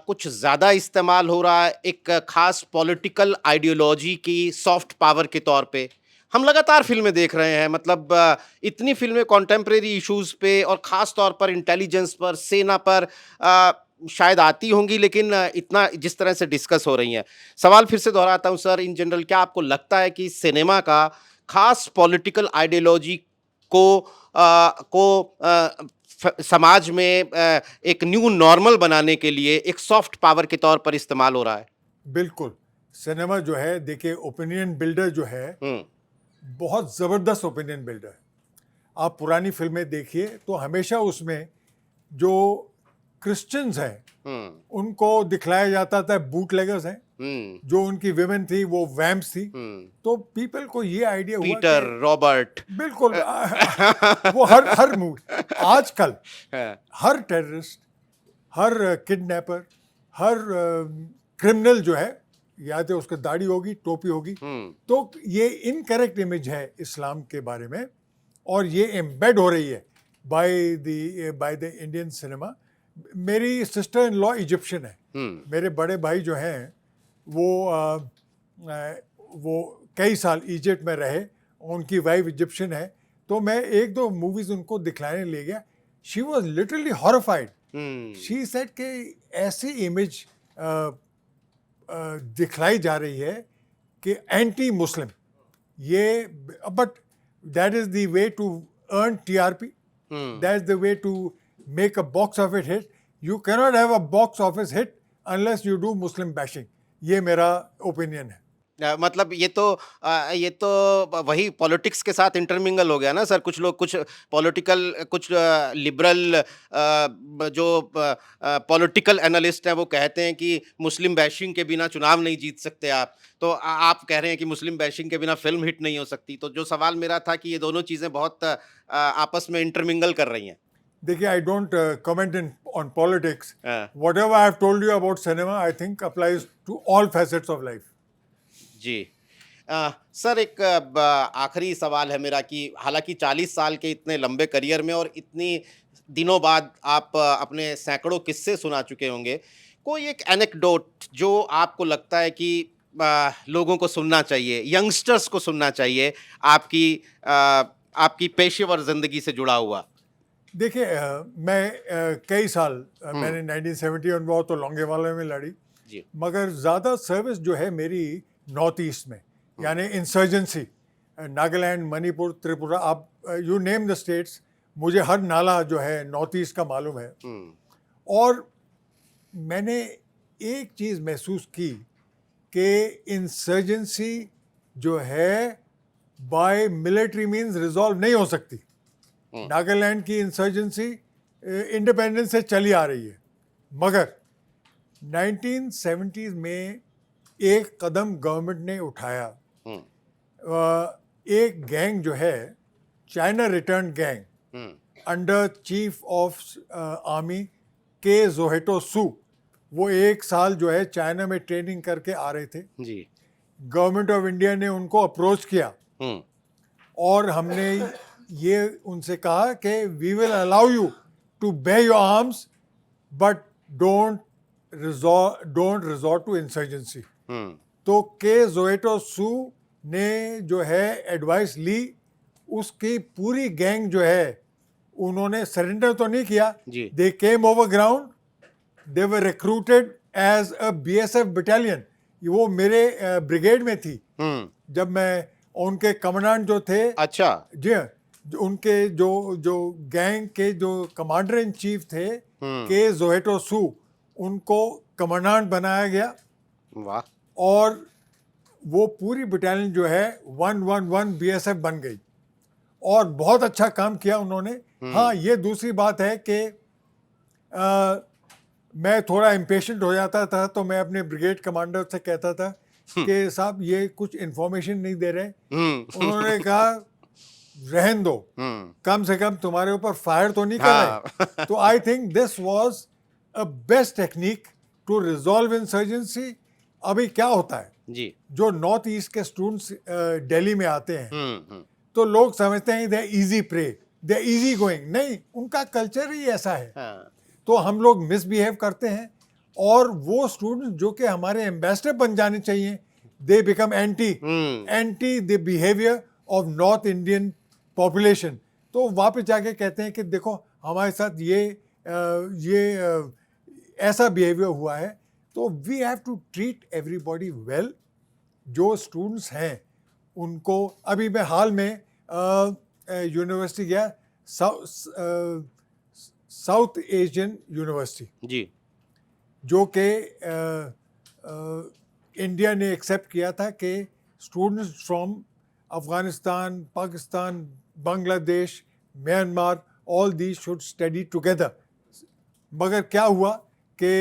कुछ ज़्यादा इस्तेमाल हो रहा है एक खास पॉलिटिकल आइडियोलॉजी की सॉफ्ट पावर के तौर पे? हम लगातार फिल्में देख रहे हैं, मतलब इतनी फिल्में कॉन्टेम्प्रेरी इश्यूज पे और ख़ास तौर पर इंटेलिजेंस पर, सेना पर शायद आती होंगी, लेकिन इतना जिस तरह से डिस्कस हो रही हैं। सवाल फिर से दोहराता हूं सर, इन जनरल क्या आपको लगता है कि सिनेमा का खास पॉलिटिकल आइडियोलॉजी को समाज में एक न्यू नॉर्मल बनाने के लिए एक सॉफ्ट पावर के तौर पर इस्तेमाल हो रहा है? बिल्कुल। सिनेमा जो है, देखिए, ओपिनियन बिल्डर जो है, बहुत ज़बरदस्त ओपिनियन बिल्डर है। आप पुरानी फिल्में देखिए तो हमेशा उसमें जो क्रिश्चियंस हैं उनको दिखलाया जाता था बूटलेगर्स हैं, जो उनकी विमेन थी वो वैम्प्स थी। तो पीपल को ये आइडिया हुआ, पीटर, रॉबर्ट, बिल्कुल वो हर मूवी आजकल हर टेररिस्ट, हर किडनैपर, हर क्रिमिनल जो है, या तो उसकी दाढ़ी होगी, टोपी होगी। तो ये इनकरेक्ट इमेज है इस्लाम के बारे में, और ये एम्बेड हो रही है बाय द इंडियन सिनेमा। मेरी सिस्टर इन लॉ इजिप्शियन है। मेरे बड़े भाई जो हैं वो कई साल इजिप्ट में रहे, उनकी वाइफ इजिप्शियन है। तो मैं एक दो मूवीज उनको दिखलाने ले गया. She was literally horrified. She said कि ऐसी इमेज दिखलाई जा रही है कि एंटी मुस्लिम, ये, but that is the way to earn TRP, that is the way to make a box office hit. You cannot have a box office hit unless you do Muslim bashing. ये मेरा ओपिनियन है. मतलब ये तो वही पॉलिटिक्स के साथ इंटरमिंगल हो गया ना सर. कुछ लोग कुछ पॉलिटिकल कुछ लिबरल जो पॉलिटिकल एनालिस्ट हैं वो कहते हैं कि मुस्लिम बैशिंग के बिना चुनाव नहीं जीत सकते आप. तो आप कह रहे हैं कि मुस्लिम बैशिंग के बिना फिल्म हिट नहीं हो सकती. तो जो सवाल मेरा था कि ये दोनों चीज़ें बहुत आपस में इंटरमिंगल कर रही हैं. देखिए, I don't comment in on politics. हाँ. Whatever I have told you about cinema I think applies to all facets of life. जी. सर एक आखिरी सवाल है मेरा कि हालांकि 40 साल के इतने लंबे करियर में और इतनी दिनों बाद आप अपने सैकड़ों किस्से सुना चुके होंगे. कोई एक एनेक्डोट जो आपको लगता है कि लोगों को सुनना चाहिए, यंगस्टर्स को सुनना चाहिए, आपकी पेशेवर जिंदगी से जुड़ा हुआ. देखिए, मैं कई साल मैंने 1970 में बहुत तो लोंगेवाला में लड़ी. जी. मगर ज़्यादा सर्विस जो है मेरी नॉर्थ ईस्ट में, यानी इंसर्जेंसी, नागालैंड, मणिपुर, त्रिपुरा, आप यू नेम द स्टेट्स, मुझे हर नाला जो है नॉर्थ ईस्ट का मालूम है. और मैंने एक चीज़ महसूस की कि इंसर्जेंसी जो है बाय मिलिट्री मीन्स रिजॉल्व नहीं हो सकती. नागालैंड की इंसर्जेंसी इंडिपेंडेंस से चली आ रही है, मगर 1970s में एक कदम गवर्नमेंट ने उठाया. एक गैंग जो है China return gang under chief of army के जोहेटो सू, वो एक साल जो है चाइना में ट्रेनिंग करके आ रहे थे. जी. गवर्नमेंट ऑफ इंडिया ने उनको अप्रोच किया और हमने ये उनसे कहा कि we will allow you to bear your arms but don't resort to insurgency. तो के जोएटो सू ने जो है एडवाइस ली, उसकी पूरी गैंग जो है उन्होंने सरेंडर तो नहीं किया. They came over ground, they were recruited as a BSF battalion. वो मेरे ब्रिगेड में थी जब मैं, उनके कमांडेंट जो थे. अच्छा. जी हाँ, उनके जो गैंग के जो कमांडर इन चीफ थे के जोहेटो सू, उनको कमांडेंट बनाया गया. वाह. और वो पूरी बटालियन जो है 111 बीएसएफ बन गई और बहुत अच्छा काम किया उन्होंने. हाँ, ये दूसरी बात है कि मैं थोड़ा इम्पेशेंट हो जाता था, तो मैं अपने ब्रिगेड कमांडर से कहता था कि साहब ये कुछ इन्फॉर्मेशन नहीं दे रहे. उन्होंने कहा रहन दो, कम से कम तुम्हारे ऊपर फायर तो नहीं कर रहे. तो I think this was a best technique to resolve insurgency. अभी क्या होता है जी, जो नॉर्थ ईस्ट के स्टूडेंट्स दिल्ली में आते हैं तो लोग समझते हैं they easy prey, they easy going. नहीं, उनका कल्चर ही ऐसा है. तो हम लोग मिसबिहेव करते हैं और वो स्टूडेंट्स जो कि हमारे एम्बेसडर बन जाने चाहिए, they become anti the behaviour of north Indian population. तो वापस जाके कहते हैं कि देखो हमारे साथ ये ऐसा बिहेवियर हुआ है. तो we have to treat everybody well. जो स्टूडेंट्स हैं उनको, अभी मैं हाल में यूनिवर्सिटी गया, साउथ एशियन यूनिवर्सिटी जी, जो कि इंडिया ने एक्सेप्ट किया था कि students from Afghanistan, Pakistan, Bangladesh, Myanmar, all these should study together. मगर क्या हुआ कि,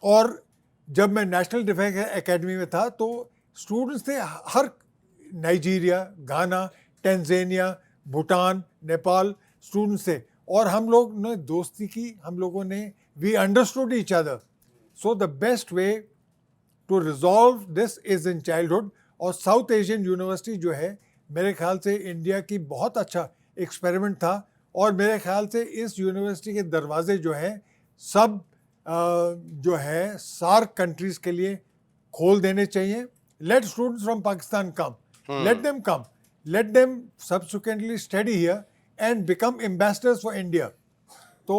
और जब मैं नेशनल डिफेंस एकेडमी में था तो स्टूडेंट्स थे हर नाइजीरिया, घाना, टंजानिया, भूटान, नेपाल स्टूडेंट्स थे. और हम लोग ने दोस्ती की, हम लोगों ने, we understood each other. So the best way to resolve this is in childhood. और साउथ एशियन यूनिवर्सिटी जो है मेरे ख्याल से इंडिया की बहुत अच्छा एक्सपेरिमेंट था. और मेरे ख्याल से इस यूनिवर्सिटी के दरवाजे जो हैं सब जो है सार्क कंट्रीज़ के लिए खोल देने चाहिए. Let students from Pakistan come, let them come. let them subsequently study here and become ambassadors for India. तो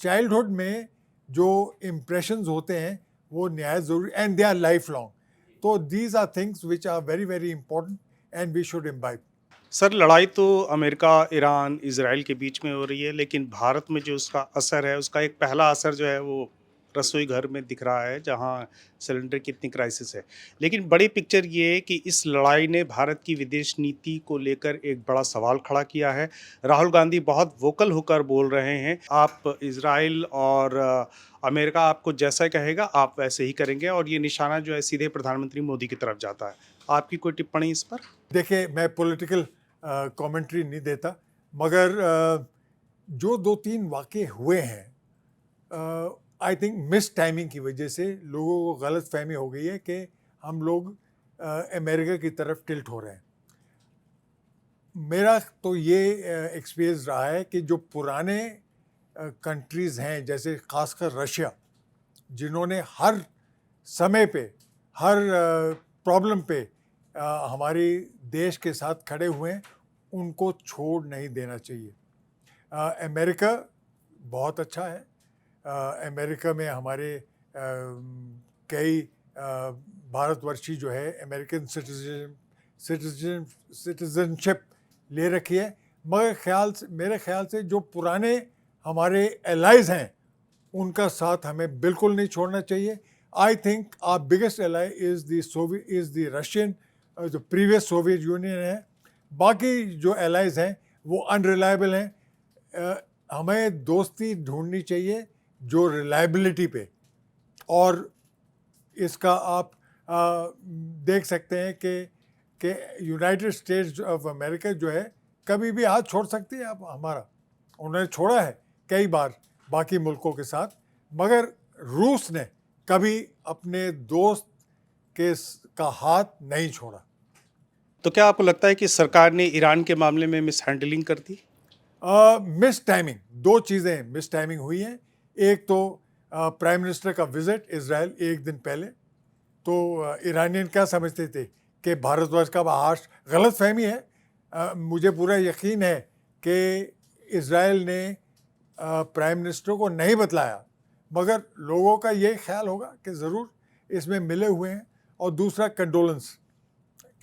चाइल्डहुड में जो इम्प्रेशंस होते हैं वो नहायत ज़रूरी and they are life long. तो these are things which are very very important and we should imbibe. Sir, लड़ाई तो अमेरिका, ईरान, इज़राइल के बीच में हो रही है, लेकिन भारत में जो उसका असर है, उसका एक पहला असर जो है वो रसोई घर में दिख रहा है, जहाँ सिलेंडर की इतनी क्राइसिस है। लेकिन बड़ी पिक्चर ये है कि इस लड़ाई ने भारत की विदेश नीति को लेकर एक बड़ा सवाल खड़ा किया है। राहुल गांधी बहुत वोकल होकर बोल रहे हैं, आप इज़राइल और अमेरिका आपको जैसा कहेगा, आप वैसे ही करेंगे, और ये निशाना जो है सीधे प्रधानमंत्री मोदी की तरफ जाता है। आपकी कोई टिप्पणी इस पर? देखिए, मैं पॉलिटिकल कमेंट्री नहीं देता, मगर जो 2-3 वाक़ये हुए हैं, आई थिंक मिस टाइमिंग की वजह से लोगों को गलत फहमी हो गई है कि हम लोग अमेरिका की तरफ टिल्ट हो रहे हैं. मेरा तो ये एक्सपीरियंस रहा है कि जो पुराने कंट्रीज़ हैं, जैसे ख़ासकर रशिया, जिन्होंने हर समय पे, हर प्रॉब्लम पे हमारे देश के साथ खड़े हुए हैं, उनको छोड़ नहीं देना चाहिए. अमेरिका बहुत अच्छा है. अमेरिका में हमारे कई भारतवर्षी जो है अमेरिकन सिटीजनशिप ले रखी है, मगर मेरे ख्याल से जो पुराने हमारे एलाइज हैं उनका साथ हमें बिल्कुल नहीं छोड़ना चाहिए. I think our biggest ally is the Russian, जो प्रीवियस सोवियत यूनियन है. बाकी जो एलाइज हैं वो अनरिलायबल हैं. हमें दोस्ती ढूंढनी चाहिए जो रिलायबिलिटी पे, और इसका आप देख सकते हैं कि यूनाइटेड स्टेट्स ऑफ अमेरिका जो है कभी भी हाथ छोड़ सकती है आप हमारा. उन्होंने छोड़ा है कई बार बाकी मुल्कों के साथ, मगर रूस ने कभी अपने दोस्त का हाथ नहीं छोड़ा. तो क्या आपको लगता है कि सरकार ने ईरान के मामले में मिस हैंडलिंग कर दी? मिस टाइमिंग, 2 चीज़ें मिस टाइमिंग हुई हैं. एक तो प्राइम मिनिस्टर का विज़िट इज़राइल एक दिन पहले, तो ईरानियन क्या समझते थे कि भारतवर्ष का बहाश, गलत फहमी है. मुझे पूरा यकीन है कि इज़राइल ने प्राइम मिनिस्टर को नहीं बतलाया, मगर लोगों का ये ख्याल होगा कि ज़रूर इसमें मिले हुए हैं. और दूसरा, कंडोलेंस.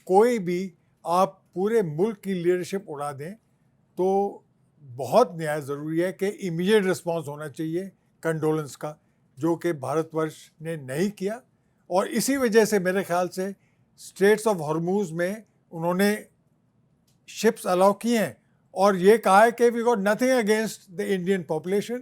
कोई भी आप पूरे मुल्क की लीडरशिप उड़ा दें तो बहुत न्याय ज़रूरी है कि इमीडिएट रिस्पांस होना चाहिए कंडोलेंस का, जो कि भारतवर्ष ने नहीं किया. और इसी वजह से मेरे ख्याल से स्ट्रेट्स ऑफ हॉर्मूज में उन्होंने शिप्स अलाउ किए हैं और ये कहा है कि we got nothing against the Indian population,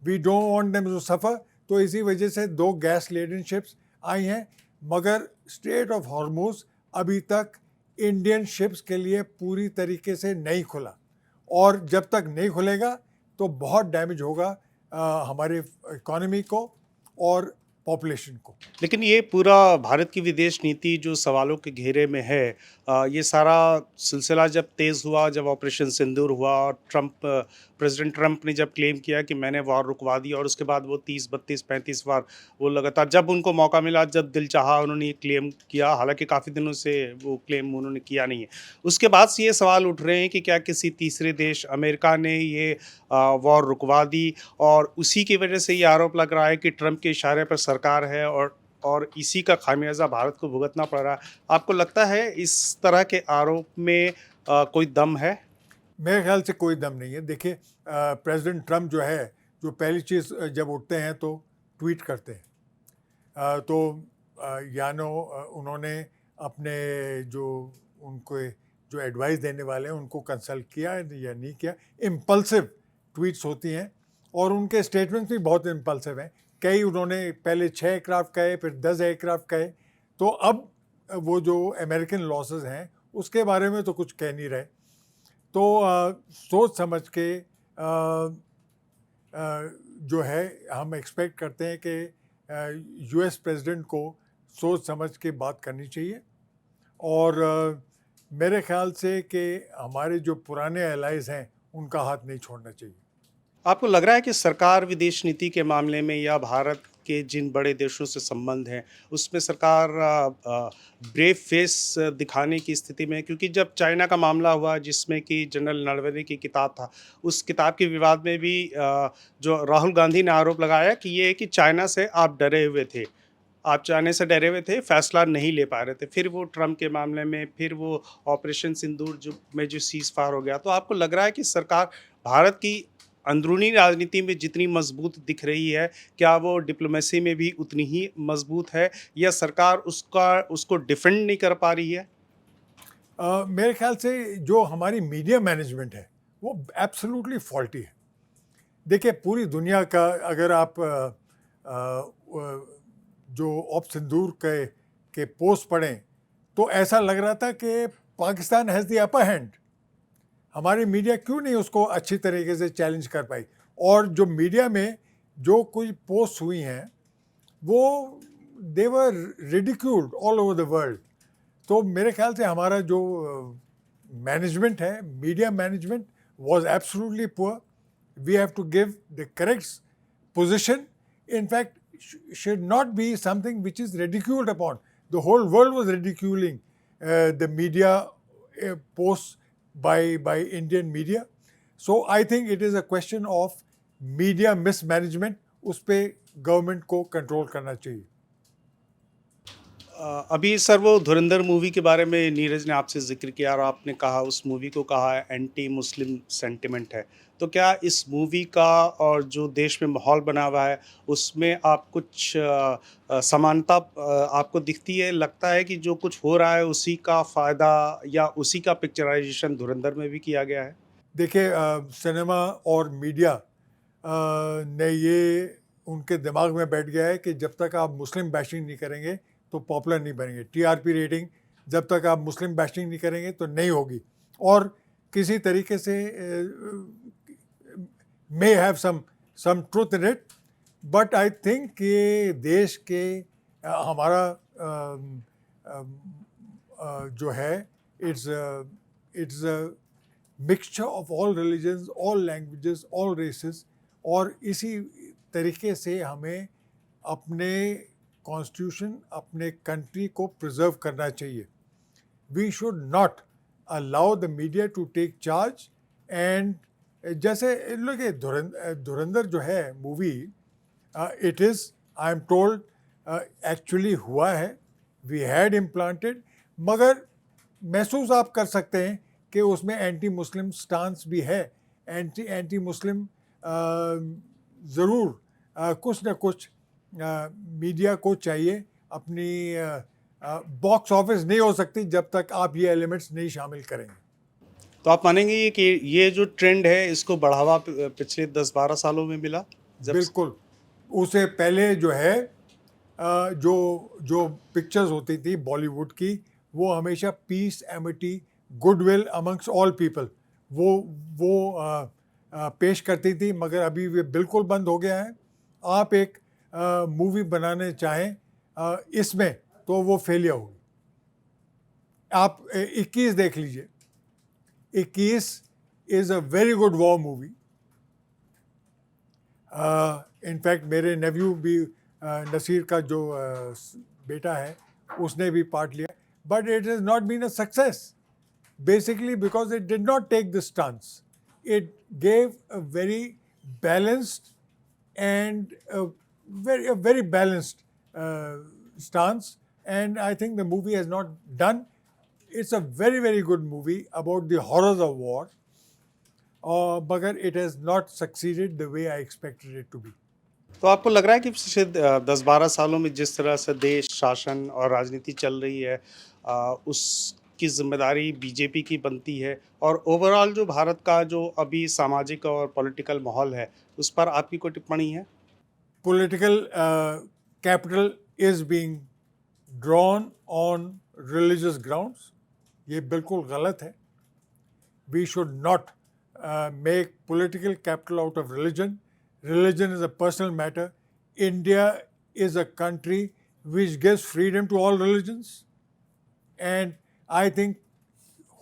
we don't want them to suffer. तो इसी वजह से 2 गैस लेडन शिप्स आई हैं, मगर स्ट्रेट ऑफ हॉर्मूज अभी तक इंडियन शिप्स के लिए पूरी तरीके से नहीं खुला, और जब तक नहीं खुलेगा तो बहुत डैमेज होगा हमारे इकोनॉमी को और पॉपुलेशन को. लेकिन ये पूरा भारत की विदेश नीति जो सवालों के घेरे में है, ये सारा सिलसिला जब तेज़ हुआ, जब ऑपरेशन सिंदूर हुआ और प्रेसिडेंट ट्रंप ने जब क्लेम किया कि मैंने वॉर रुकवा दी, और उसके बाद वो 30, 32, 35 बार वो लगातार जब उनको मौका मिला, जब दिल चाहा, उन्होंने ये क्लेम किया. हालांकि काफ़ी दिनों से वो क्लेम उन्होंने किया नहीं है. उसके बाद से ये सवाल उठ रहे हैं कि क्या किसी तीसरे देश अमेरिका ने ये वॉर रुकवा दी, और उसी की वजह से ये आरोप लग रहा है कि ट्रंप के इशारे पर सरकार है और इसी का खामियाजा भारत को भुगतना पड़ रहा है. आपको लगता है इस तरह के आरोप में कोई दम है? मेरे ख्याल से कोई दम नहीं है. देखिए, प्रेसिडेंट ट्रंप जो है, जो पहली चीज़ जब उठते हैं तो ट्वीट करते हैं. तो यानो उन्होंने अपने जो उनको जो एडवाइस देने वाले हैं उनको कंसल्ट किया या नहीं किया. इम्पल्सिव ट्वीट्स होती हैं और उनके स्टेटमेंट्स भी बहुत इम्पल्सिव हैं. कई उन्होंने पहले 6 एयरक्राफ्ट कहे, फिर 10 एयरक्राफ्ट कहे. तो अब वो जो अमेरिकन लॉसेस हैं उसके बारे में तो कुछ कह नहीं रहे. तो सोच समझ के जो है हम एक्सपेक्ट करते हैं कि यूएस प्रेसिडेंट को सोच समझ के बात करनी चाहिए. और मेरे ख्याल से कि हमारे जो पुराने एलाइज हैं उनका हाथ नहीं छोड़ना चाहिए. आपको लग रहा है कि सरकार विदेश नीति के मामले में या भारत के जिन बड़े देशों से संबंध हैं, उसमें सरकार ब्रेव फेस दिखाने की स्थिति में है, क्योंकि जब चाइना का मामला हुआ जिसमें कि जनरल नरवणे की किताब था, उस किताब के विवाद में भी जो राहुल गांधी ने आरोप लगाया कि ये है कि चाइना से आप डरे हुए थे। आप चाइना से डरे हुए थे, फैसला नहीं ले पा रहे थे। फिर वो ट्रम्प के मामले में, फिर वो ऑपरेशन सिंदूर जो सीज़फायर हो गया। तो आपको लग रहा है कि सरकार भारत की अंदरूनी राजनीति में जितनी मजबूत दिख रही है, क्या वो डिप्लोमेसी में भी उतनी ही मजबूत है, या सरकार उसको डिफेंड नहीं कर पा रही है? मेरे ख्याल से जो हमारी मीडिया मैनेजमेंट है वो एब्सोल्युटली फॉल्टी है। देखिए, पूरी दुनिया का अगर आप जो ऑप सिंदूर के पोस्ट पढ़ें तो ऐसा लग रहा था कि Pakistan has the upper hand. हमारी मीडिया क्यों नहीं उसको अच्छी तरीके से चैलेंज कर पाई? और जो मीडिया में जो कुछ पोस्ट हुई हैं वो they were ridiculed all over the world. तो मेरे ख्याल से हमारा जो मैनेजमेंट है, media management was absolutely poor. We have to give the correct position. In fact, should not be something which is ridiculed upon. The whole world was ridiculing the media posts by Indian media. So I think it is a question of media mismanagement. उस पे गवर्नमेंट को कंट्रोल करना चाहिए। अभी सर वो धुरंधर मूवी के बारे में नीरज ने आपसे जिक्र किया और आपने कहा, उस मूवी को कहा एंटी मुस्लिम सेंटिमेंट है। तो क्या इस मूवी का और जो देश में माहौल बना हुआ है उसमें आप कुछ समानता आपको दिखती है? लगता है कि जो कुछ हो रहा है उसी का फ़ायदा या उसी का पिक्चराइजेशन धुरंधर में भी किया गया है? देखिए, सिनेमा और मीडिया ने ये उनके दिमाग में बैठ गया है कि जब तक आप मुस्लिम बैशिंग नहीं करेंगे तो पॉपुलर नहीं बनेंगे। टीआरपी रेटिंग जब तक आप मुस्लिम बैशिंग नहीं करेंगे तो नहीं होगी। और किसी तरीके से may have some truth in it, but I think कि देश के हमारा जो है it's mixture of all religions, all languages, all races. और इसी तरीके से हमें अपने कॉन्स्टिट्यूशन, अपने कंट्री को प्रिजर्व करना चाहिए। We should not allow the media to take charge. And जैसे लोग धुरंधर जो है movie, it is, I am told, actually हुआ है, वी हैड इम्प्लांटेड, मगर महसूस आप कर सकते हैं कि उसमें एंटी मुस्लिम स्टांस भी है। एंटी मुस्लिम ज़रूर कुछ न कुछ मीडिया को चाहिए। अपनी बॉक्स ऑफिस नहीं हो सकती जब तक आप ये एलिमेंट्स नहीं शामिल करेंगे। तो आप मानेंगे कि ये जो ट्रेंड है इसको बढ़ावा पिछले 10-12 सालों में मिला? बिल्कुल। उसे पहले जो है जो पिक्चर्स होती थी बॉलीवुड की, वो हमेशा peace, amity, goodwill amongst all people वो पेश करती थी, मगर अभी वे बिल्कुल बंद हो गया है। आप एक मूवी बनाने चाहें इसमें तो वो फेलियर होगी। आप 21 देख लीजिए। 21 is a very good war movie. In fact मेरे नेव्यू भी नसीर का जो बेटा है उसने भी पार्ट लिया, but it has not been a success basically because it did not take the stance. It gave a very balanced and a very balanced stance, and I think the movie has not done. It's a very good movie about the horrors of war, but it has not succeeded the way I expected it to be. तो आपको लग रहा है कि पिछले 10-12 सालों में जिस तरह से देश शासन और राजनीति चल रही है उसकी जिम्मेदारी बीजेपी की बनती है, और ओवरऑल जो भारत का जो अभी सामाजिक और पॉलिटिकल माहौल है उस पर आपकी कोई टिप्पणी है? Political capital is being drawn on religious grounds. ये बिल्कुल गलत है। We should not make political capital out of religion. Religion is a personal matter. India is a country which gives freedom to all religions, and I think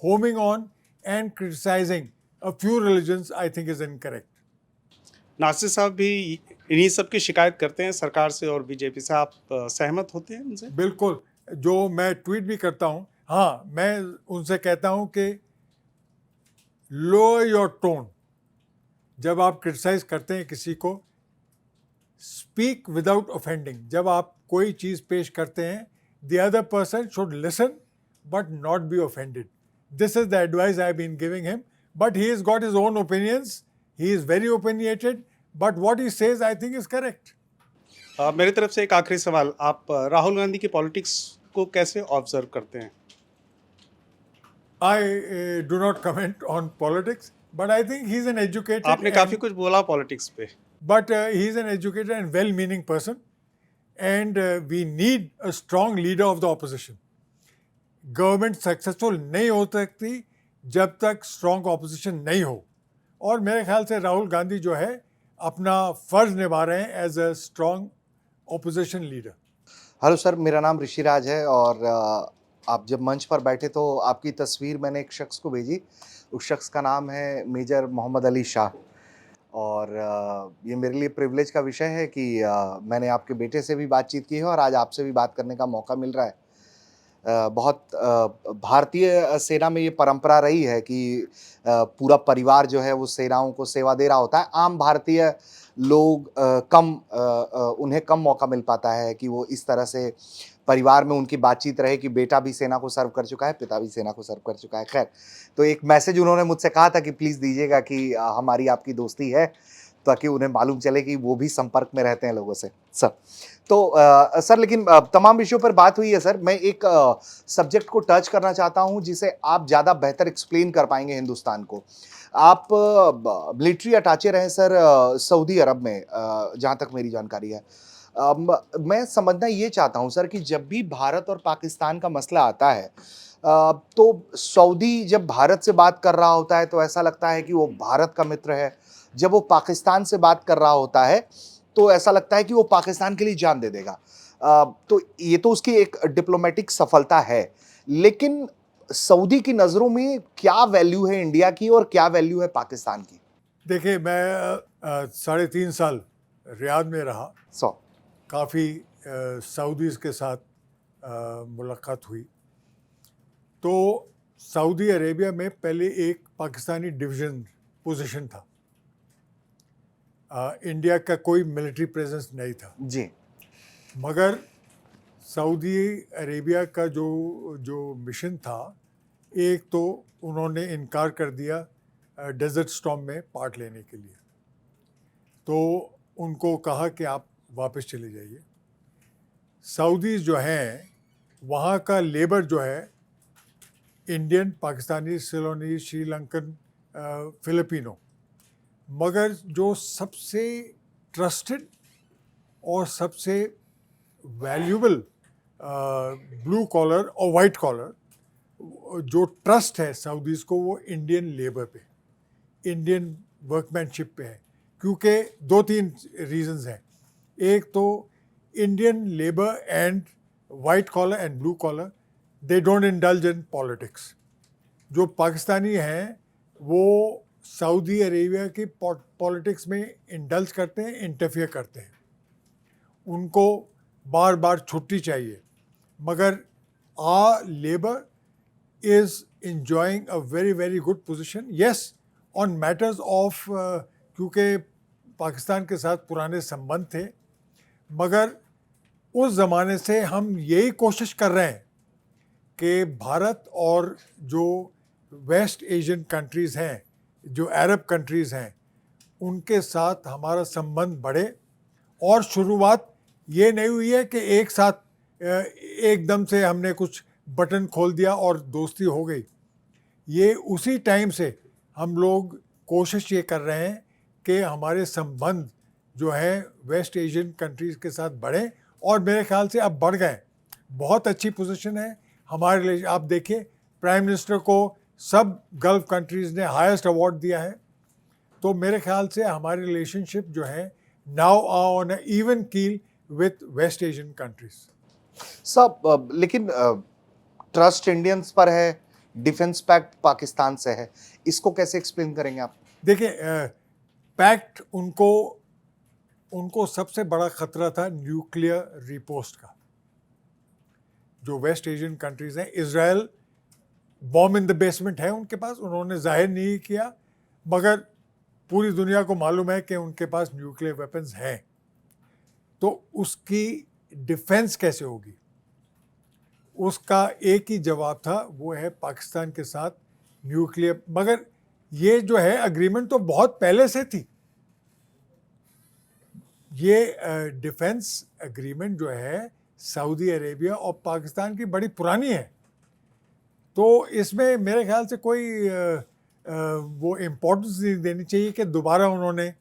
homing on and criticizing a few religions, I think, is incorrect. Nasir साहब भी इन्हीं सब की शिकायत करते हैं सरकार से और बीजेपी से। आप सहमत होते हैं उनसे? बिल्कुल, जो मैं ट्वीट भी करता हूँ, हाँ, मैं उनसे कहता हूँ कि लोअर योर टोन। जब आप क्रिटिसाइज करते हैं किसी को, स्पीक विदाउट ऑफेंडिंग। जब आप कोई चीज़ पेश करते हैं, the other person should listen but not be offended. This is the advice I have been giving him, but he is got his own opinions, he is very opinionated, but what he says I think is correct. मेरी तरफ से एक आखिरी सवाल, आप राहुल गांधी की पॉलिटिक्स को कैसे ऑब्जर्व करते हैं? I do not comment on politics, but I think he's an educated आपने काफी कुछ बोला पॉलिटिक्स पे। but he's an educated and well-meaning person, and we need a strong leader of the opposition. Government successful नहीं हो सकती जब तक स्ट्रॉन्ग ऑपोजिशन नहीं हो, और मेरे ख्याल से राहुल गांधी जो है अपना फर्ज निभा रहे हैं as a strong opposition leader. Hello sir, मेरा नाम ऋषिराज है और आप जब मंच पर बैठे तो आपकी तस्वीर मैंने एक शख्स को भेजी। उस शख्स का नाम है मेजर मोहम्मद अली शाह, और ये मेरे लिए प्रिविलेज का विषय है कि मैंने आपके बेटे से भी बातचीत की है और आज आपसे भी बात करने का मौका मिल रहा है। बहुत भारतीय सेना में ये परंपरा रही है कि पूरा परिवार जो है वो सेनाओं को सेवा दे रहा होता है। आम भारतीय लोग उन्हें कम मौका मिल पाता है कि वो इस तरह से परिवार में उनकी बातचीत रहे कि बेटा भी सेना को सर्व कर चुका है, पिता भी सेना को सर्व कर चुका है। खैर, तो एक मैसेज उन्होंने मुझसे कहा था कि प्लीज़ दीजिएगा कि हमारी आपकी दोस्ती है, ताकि उन्हें मालूम चले कि वो भी संपर्क में रहते हैं लोगों से। सर, तो सर, लेकिन तमाम विषयों पर बात हुई है सर। मैं एक सब्जेक्ट को टच करना चाहता हूं जिसे आप ज़्यादा बेहतर एक्सप्लेन कर पाएंगे हिंदुस्तान को। आप मिलिट्री अटैचे रहे सर सऊदी अरब में, जहां तक मेरी जानकारी है। मैं समझना ये चाहता हूं सर कि जब भी भारत और पाकिस्तान का मसला आता है, तो सऊदी जब भारत से बात कर रहा होता है तो ऐसा लगता है कि वो भारत का मित्र है। जब वो पाकिस्तान से बात कर रहा होता है तो ऐसा लगता है कि वो पाकिस्तान के लिए जान दे देगा। तो ये तो उसकी एक डिप्लोमेटिक सफलता है, लेकिन सऊदी की नज़रों में क्या वैल्यू है इंडिया की और क्या वैल्यू है पाकिस्तान की? देखिए, मैं 3.5 साल रियाद में रहा, काफ़ी सऊदीज़ के साथ मुलाकात हुई। तो सऊदी अरेबिया में पहले एक पाकिस्तानी डिवीज़न पोजीशन था, इंडिया का कोई मिलिट्री प्रेजेंस नहीं था जी। मगर सऊदी अरेबिया का जो मिशन था, एक तो उन्होंने इनकार कर दिया डेजर्ट स्टॉर्म में पार्ट लेने के लिए, तो उनको कहा कि आप वापस चले जाइए। सऊदीज़ जो हैं वहाँ का लेबर जो है Indian, Pakistani, Ceylonese, Sri Lankan, Filipino, मगर जो सबसे ट्रस्टेड और सबसे वैल्यूबल ब्लू कॉलर और वाइट कॉलर जो ट्रस्ट है सऊदीज़ को, वो इंडियन लेबर पे, इंडियन वर्कमैनशिप पे है। क्योंकि 2-3 रीजंस हैं। एक तो Indian labour and white collar and blue collar, they don't indulge in politics. जो पाकिस्तानी हैं वो सऊदी अरेबिया की पॉलिटिक्स में इंडल्ज करते हैं, इंटरफियर करते हैं। उनको बार बार छुट्टी चाहिए, मगर our labour is enjoying a very very good position. Yes, on matters of क्योंकि पाकिस्तान के साथ पुराने संबंध थे, मगर उस ज़माने से हम यही कोशिश कर रहे हैं कि भारत और जो वेस्ट एशियन कंट्रीज़ हैं, जो अरब कंट्रीज़ हैं, उनके साथ हमारा संबंध बढ़े। और शुरुआत ये नहीं हुई है कि एक साथ एकदम से हमने कुछ बटन खोल दिया और दोस्ती हो गई। ये उसी टाइम से हम लोग कोशिश ये कर रहे हैं कि हमारे संबंध जो है वेस्ट एशियन कंट्रीज़ के साथ बढ़ें, और मेरे ख्याल से अब बढ़ गए। बहुत अच्छी पोजीशन है हमारे लिए। आप देखिए, प्राइम मिनिस्टर को सब गल्फ कंट्रीज़ ने हाईएस्ट अवार्ड दिया है। तो मेरे ख्याल से हमारे रिलेशनशिप जो है now are on a even keel with West Asian countries. सब लेकिन ट्रस्ट इंडियंस पर है, डिफेंस पैक्ट पाकिस्तान से है, इसको कैसे एक्सप्लेन करेंगे आप? देखिए, पैक्ट उनको उनको सबसे बड़ा खतरा था न्यूक्लियर रिपोस्ट का। जो वेस्ट एशियन कंट्रीज हैं, Israel bomb in the basement है उनके पास, उन्होंने जाहिर नहीं किया, मगर पूरी दुनिया को मालूम है कि उनके पास न्यूक्लियर वेपन्स हैं। तो उसकी डिफेंस कैसे होगी, उसका एक ही जवाब था, वो है पाकिस्तान के साथ न्यूक्लियर। मगर ये जो है अग्रीमेंट तो बहुत पहले से थी। ये डिफेंस एग्रीमेंट जो है सऊदी अरेबिया और पाकिस्तान की बड़ी पुरानी है। तो इसमें मेरे ख्याल से कोई वो इम्पोर्टेंस नहीं देनी चाहिए कि दोबारा उन्होंने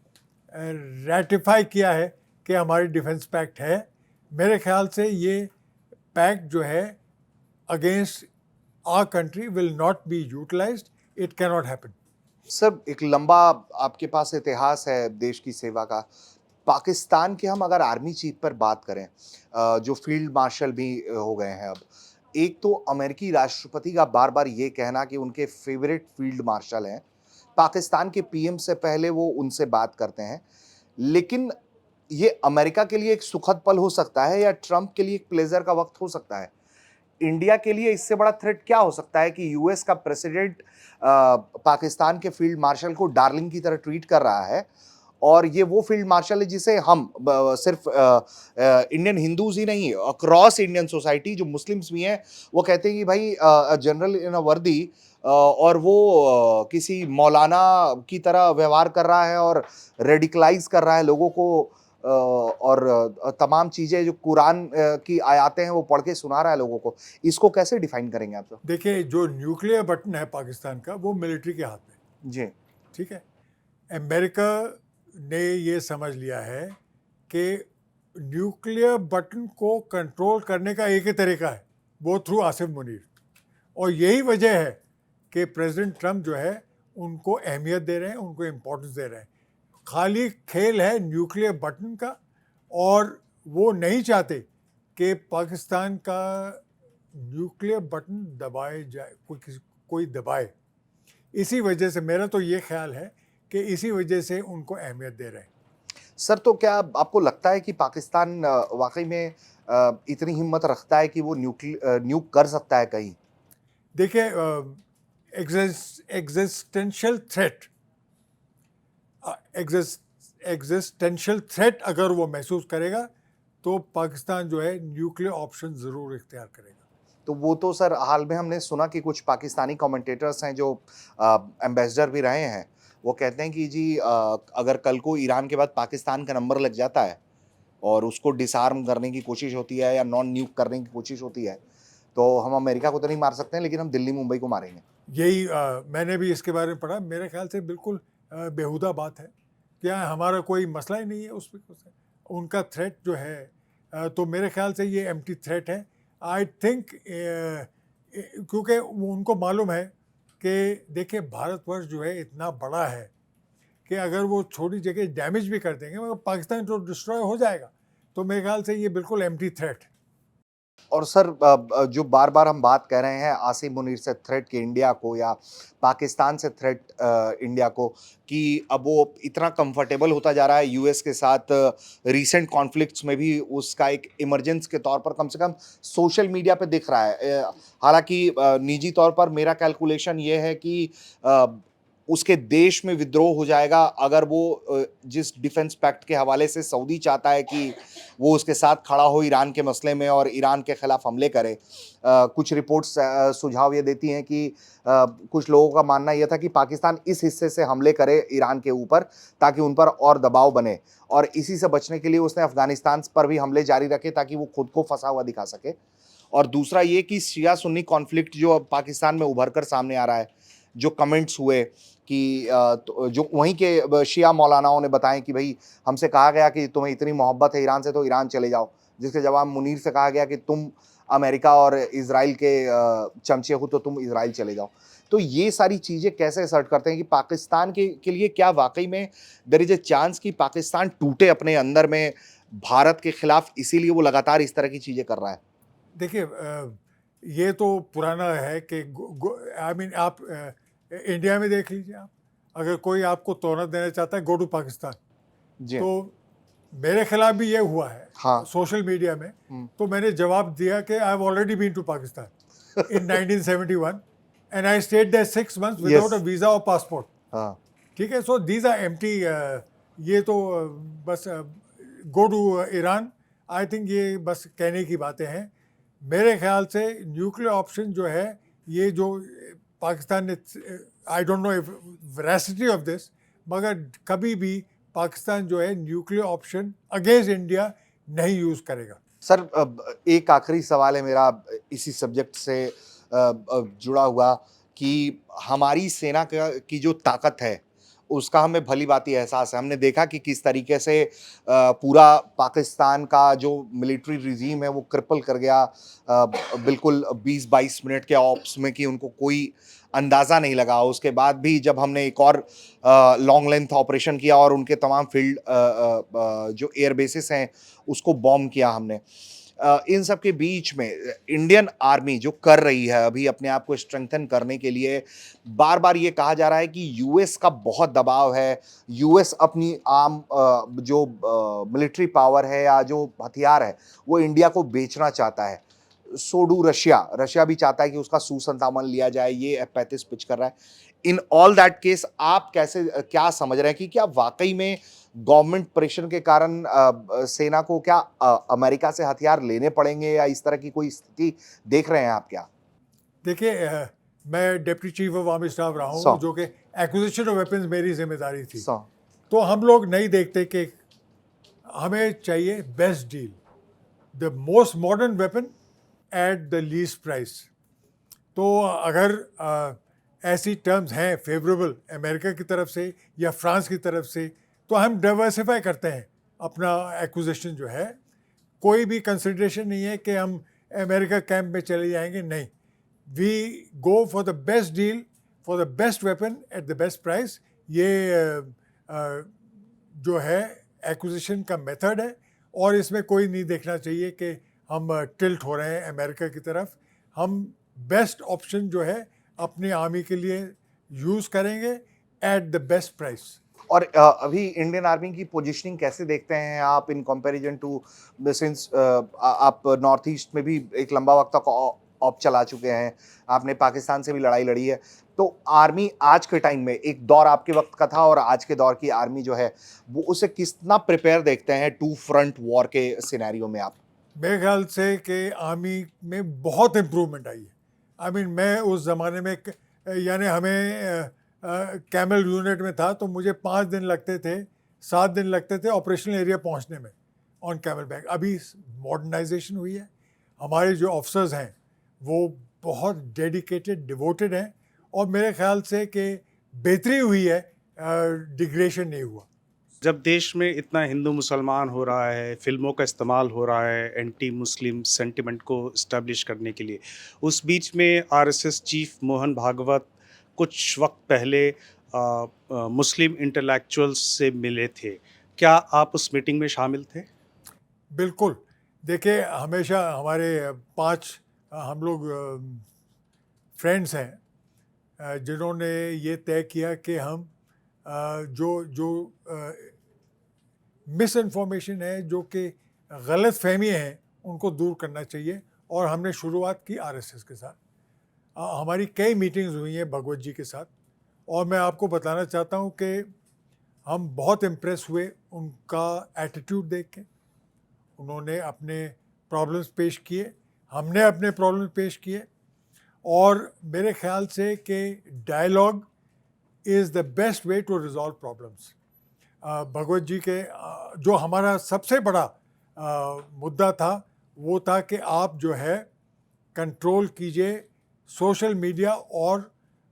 रैटिफाई किया है कि हमारी डिफेंस पैक्ट है। मेरे ख्याल से ये पैक्ट जो है against our country will not be utilised, it can not happen. Sir, एक लंबा आपके पास इतिहास है देश की सेवा का। पाकिस्तान के हम अगर आर्मी चीफ पर बात करें, जो फील्ड मार्शल भी हो गए हैं अब, एक तो अमेरिकी राष्ट्रपति का बार बार ये कहना कि उनके फेवरेट फील्ड मार्शल हैं, पाकिस्तान के पीएम से पहले वो उनसे बात करते हैं। लेकिन ये अमेरिका के लिए एक सुखद पल हो सकता है या ट्रंप के लिए एक प्लेजर का वक्त हो सकता है? इंडिया के लिए इससे बड़ा थ्रेट क्या हो सकता है कि यूएस का प्रेसिडेंट पाकिस्तान के फील्ड मार्शल को डार्लिंग की तरह ट्रीट कर रहा है, और ये वो फील्ड मार्शल है जिसे हम सिर्फ इंडियन हिंदूज ही नहीं, अक्रॉस इंडियन सोसाइटी जो मुस्लिम्स भी हैं, वो कहते हैं कि भाई जनरल इन अ वर्दी, और वो किसी मौलाना की तरह व्यवहार कर रहा है और रेडिकलाइज कर रहा है लोगों को, और तमाम चीज़ें जो कुरान की आयातें हैं वो पढ़ के सुना रहा है लोगों को। इसको कैसे डिफाइन करेंगे आप? तो देखिए, जो न्यूक्लियर बटन है पाकिस्तान का, वो मिलिट्री के हाथ में। जी। ठीक है, अमेरिका ने ये समझ लिया है कि न्यूक्लियर बटन को कंट्रोल करने का एक ही तरीका है, वो थ्रू आसिफ मुनीर। और यही वजह है कि प्रेसिडेंट ट्रंप जो है उनको अहमियत दे रहे हैं, उनको इम्पोर्टेंस दे रहे हैं। खाली खेल है न्यूक्लियर बटन का, और वो नहीं चाहते कि पाकिस्तान का न्यूक्लियर बटन दबाए जाए, कोई दबाए। इसी वजह से मेरा तो ये ख्याल है कि इसी वजह से उनको अहमियत दे रहे हैं। सर, तो क्या आपको लगता है कि पाकिस्तान वाकई में इतनी हिम्मत रखता है कि वो न्यूक कर सकता है कहीं? देखिए, एग्जिस्टेंशियल थ्रेट, एग्जिस्टेंशियल थ्रेट अगर वो महसूस करेगा तो पाकिस्तान जो है न्यूक्लियर ऑप्शन ज़रूर इख्तियार करेगा। तो वो तो सर हाल में हमने सुना कि कुछ पाकिस्तानी कमेंटेटर्स हैं जो एम्बेसडर भी रहे हैं, वो कहते हैं कि जी अगर कल को ईरान के बाद पाकिस्तान का नंबर लग जाता है और उसको डिसआर्म करने की कोशिश होती है या नॉन न्यूक करने की कोशिश होती है, तो हम अमेरिका को तो नहीं मार सकते हैं, लेकिन हम दिल्ली मुंबई को मारेंगे। यही मैंने भी इसके बारे में पढ़ा। मेरे ख्याल से बिल्कुल बेहुदा बात है। क्या हमारा कोई मसला ही नहीं है उस पर, उनका थ्रेट जो है, तो मेरे ख्याल से ये एम्प्टी थ्रेट है। आई थिंक क्योंकि उनको मालूम है कि देखिए भारतवर्ष जो है इतना बड़ा है कि अगर वो छोटी जगह डैमेज भी कर देंगे मगर पाकिस्तान तो डिस्ट्रॉय हो जाएगा। तो मेरे ख्याल से ये बिल्कुल एम्प्टी थ्रेट। और सर, जो बार बार हम बात कर रहे हैं आसिम मुनीर से थ्रेट के इंडिया को या पाकिस्तान से थ्रेट इंडिया को, कि अब वो इतना कंफर्टेबल होता जा रहा है यूएस के साथ, रीसेंट कॉन्फ्लिक्ट्स में भी उसका एक इमरजेंस के तौर पर कम से कम सोशल मीडिया पे दिख रहा है। हालांकि निजी तौर पर मेरा कैलकुलेशन ये है कि उसके देश में विद्रोह हो जाएगा अगर वो जिस डिफेंस पैक्ट के हवाले से सऊदी चाहता है कि वो उसके साथ खड़ा हो ईरान के मसले में और ईरान के खिलाफ हमले करे। कुछ रिपोर्ट्स सुझाव ये देती हैं कि कुछ लोगों का मानना यह था कि पाकिस्तान इस हिस्से से हमले करे ईरान के ऊपर ताकि उन पर और दबाव बने, और इसी से बचने के लिए उसने अफगानिस्तान पर भी हमले जारी रखे ताकि वो खुद को फंसा हुआ दिखा सके। और दूसरा ये कि शिया सुन्नी कॉन्फ्लिक्ट जो अब पाकिस्तान में उभर कर सामने आ रहा है, जो कमेंट्स हुए कि जो वहीं के शिया मौलानाओं ने बताएं कि भाई हमसे कहा गया कि तुम्हें इतनी मोहब्बत है ईरान से तो ईरान चले जाओ, जिसके जवाब मुनीर से कहा गया कि तुम अमेरिका और इजराइल के चमचे हो तो तुम इजराइल चले जाओ। तो ये सारी चीज़ें कैसे असर्ट करते हैं कि पाकिस्तान के लिए क्या वाकई में देयर इज ए चांस कि पाकिस्तान टूटे अपने अंदर में भारत के खिलाफ, इसीलिए वो लगातार इस तरह की चीज़ें कर रहा है? देखिए, ये तो पुराना है कि आई मीन आप इंडिया में देख लीजिए, आप अगर कोई आपको तोहमत देना चाहता है गो टू पाकिस्तान। जी। तो मेरे खिलाफ भी ये हुआ है हाँ। सोशल मीडिया में, तो मैंने जवाब दिया कि I have already been to Pakistan in 1971 and I stayed there 6 months without a Yes. Visa और पासपोर्ट। हाँ। ठीक है, सो दीज आर एम्प्टी, ये तो बस go to Iran, I think ये बस कहने की बातें हैं। मेरे ख्याल से न्यूक्लियर ऑप्शन जो है, ये जो पाकिस्तान ने, I don't know if veracity of this, मगर कभी भी पाकिस्तान जो है न्यूक्लियर ऑप्शन अगेंस्ट इंडिया नहीं यूज़ करेगा। सर, एक आखिरी सवाल है मेरा इसी सब्जेक्ट से जुड़ा हुआ कि हमारी सेना की जो ताकत है उसका हमें भली भांति एहसास है। हमने देखा कि किस तरीके से पूरा पाकिस्तान का जो मिलिट्री रिजीम है वो क्रिपल कर गया बिल्कुल 20-22 मिनट के ऑप्स में, कि उनको कोई अंदाज़ा नहीं लगा। उसके बाद भी जब हमने एक और लॉन्ग लेंथ ऑपरेशन किया और उनके तमाम फील्ड जो एयर बेसिस हैं उसको बॉम्ब किया हमने, इन सब के बीच में इंडियन आर्मी जो कर रही है अभी अपने आप को स्ट्रेंथन करने के लिए, बार बार ये कहा जा रहा है कि यूएस का बहुत दबाव है, यूएस अपनी आम जो मिलिट्री पावर है या जो हथियार है वो इंडिया को बेचना चाहता है। सो डू रशिया भी चाहता है कि उसका सुसंतामन लिया जाए, ये F-35 पिच कर रहा है। इन ऑल दैट केस आप क्या समझ रहे हैं कि क्या वाकई में गवर्नमेंट प्रेशर के कारण सेना को क्या अमेरिका से हथियार लेने पड़ेंगे, या इस तरह की कोई स्थिति देख रहे हैं आप क्या? देखिए, मैं deputy chief of army staff रहा हूँ, सौ। जो कि एक्विजिशन ऑफ वेपन्स मेरी जिम्मेदारी थी। सो तो हम लोग नहीं देखते कि हमें चाहिए best deal, the most modern weapon at the least price. तो अगर ऐसी टर्म्स हैं फेवरेबल अमेरिका की तरफ से या फ्रांस की तरफ से, तो हम डाइवर्सिफाई करते हैं अपना एक्विजिशन जो है। कोई भी कंसिडरेशन नहीं है कि हम अमेरिका कैंप में चले जाएंगे, नहीं। We go for the best deal, for the best weapon at the best price. ये जो है एक्विजिशन का मेथड है, और इसमें कोई नहीं देखना चाहिए कि हम टिल्ट हो रहे हैं अमेरिका की तरफ। हम बेस्ट ऑप्शन जो है अपनी आर्मी के लिए यूज़ करेंगे एट द बेस्ट प्राइस। और अभी इंडियन आर्मी की पोजीशनिंग कैसे देखते हैं आप इन कंपैरिजन टू, सिंस आप नॉर्थ ईस्ट में भी एक लंबा वक्त तक ऑप चला चुके हैं, आपने पाकिस्तान से भी लड़ाई लड़ी है, तो आर्मी आज के टाइम में, एक दौर आपके वक्त का था और आज के दौर की आर्मी जो है वो उसे कितना प्रिपेयर देखते हैं टू फ्रंट वॉर के सिनेरियो में आप? मेरे ख्याल से कि आर्मी में बहुत इम्प्रूवमेंट आई है। आई मीन, मैं उस ज़माने में यानी हमें कैमल यूनिट में था तो मुझे 5 दिन लगते थे, 7 दिन लगते थे ऑपरेशनल एरिया पहुंचने में ऑन कैमल बैग। अभी मॉडर्नाइजेशन हुई है, हमारे जो ऑफिसर्स हैं वो बहुत डेडिकेटेड, डिवोटेड हैं, और मेरे ख्याल से कि बेहतरी हुई है, डिग्रेडेशन नहीं हुआ। जब देश में इतना हिंदू मुसलमान हो रहा है, फिल्मों का इस्तेमाल हो रहा है एंटी मुस्लिम सेंटिमेंट को इस्टेब्लिश करने के लिए, उस बीच में आरएसएस चीफ मोहन भागवत कुछ वक्त पहले मुस्लिम इंटेलेक्चुअल्स से मिले थे। क्या आप उस मीटिंग में शामिल थे? बिल्कुल। देखिए, हमेशा हमारे 5 हम लोग फ्रेंड्स हैं जिन्होंने ये तय किया कि हम जो मिस इन्फॉर्मेशन है, जो कि गलत फहमी है, उनको दूर करना चाहिए। और हमने शुरुआत की आरएसएस के साथ। हमारी कई मीटिंग्स हुई हैं भगवत जी के साथ, और मैं आपको बताना चाहता हूँ कि हम बहुत इम्प्रेस हुए उनका एटीट्यूड देख के। उन्होंने अपने प्रॉब्लम्स पेश किए, हमने अपने प्रॉब्लम्स पेश किए, और मेरे ख्याल से कि dialogue is the best way to resolve problems. Bhagwat ji के जो हमारा सबसे बड़ा मुद्दा था वो था कि आप जो है कंट्रोल कीजिए सोशल मीडिया और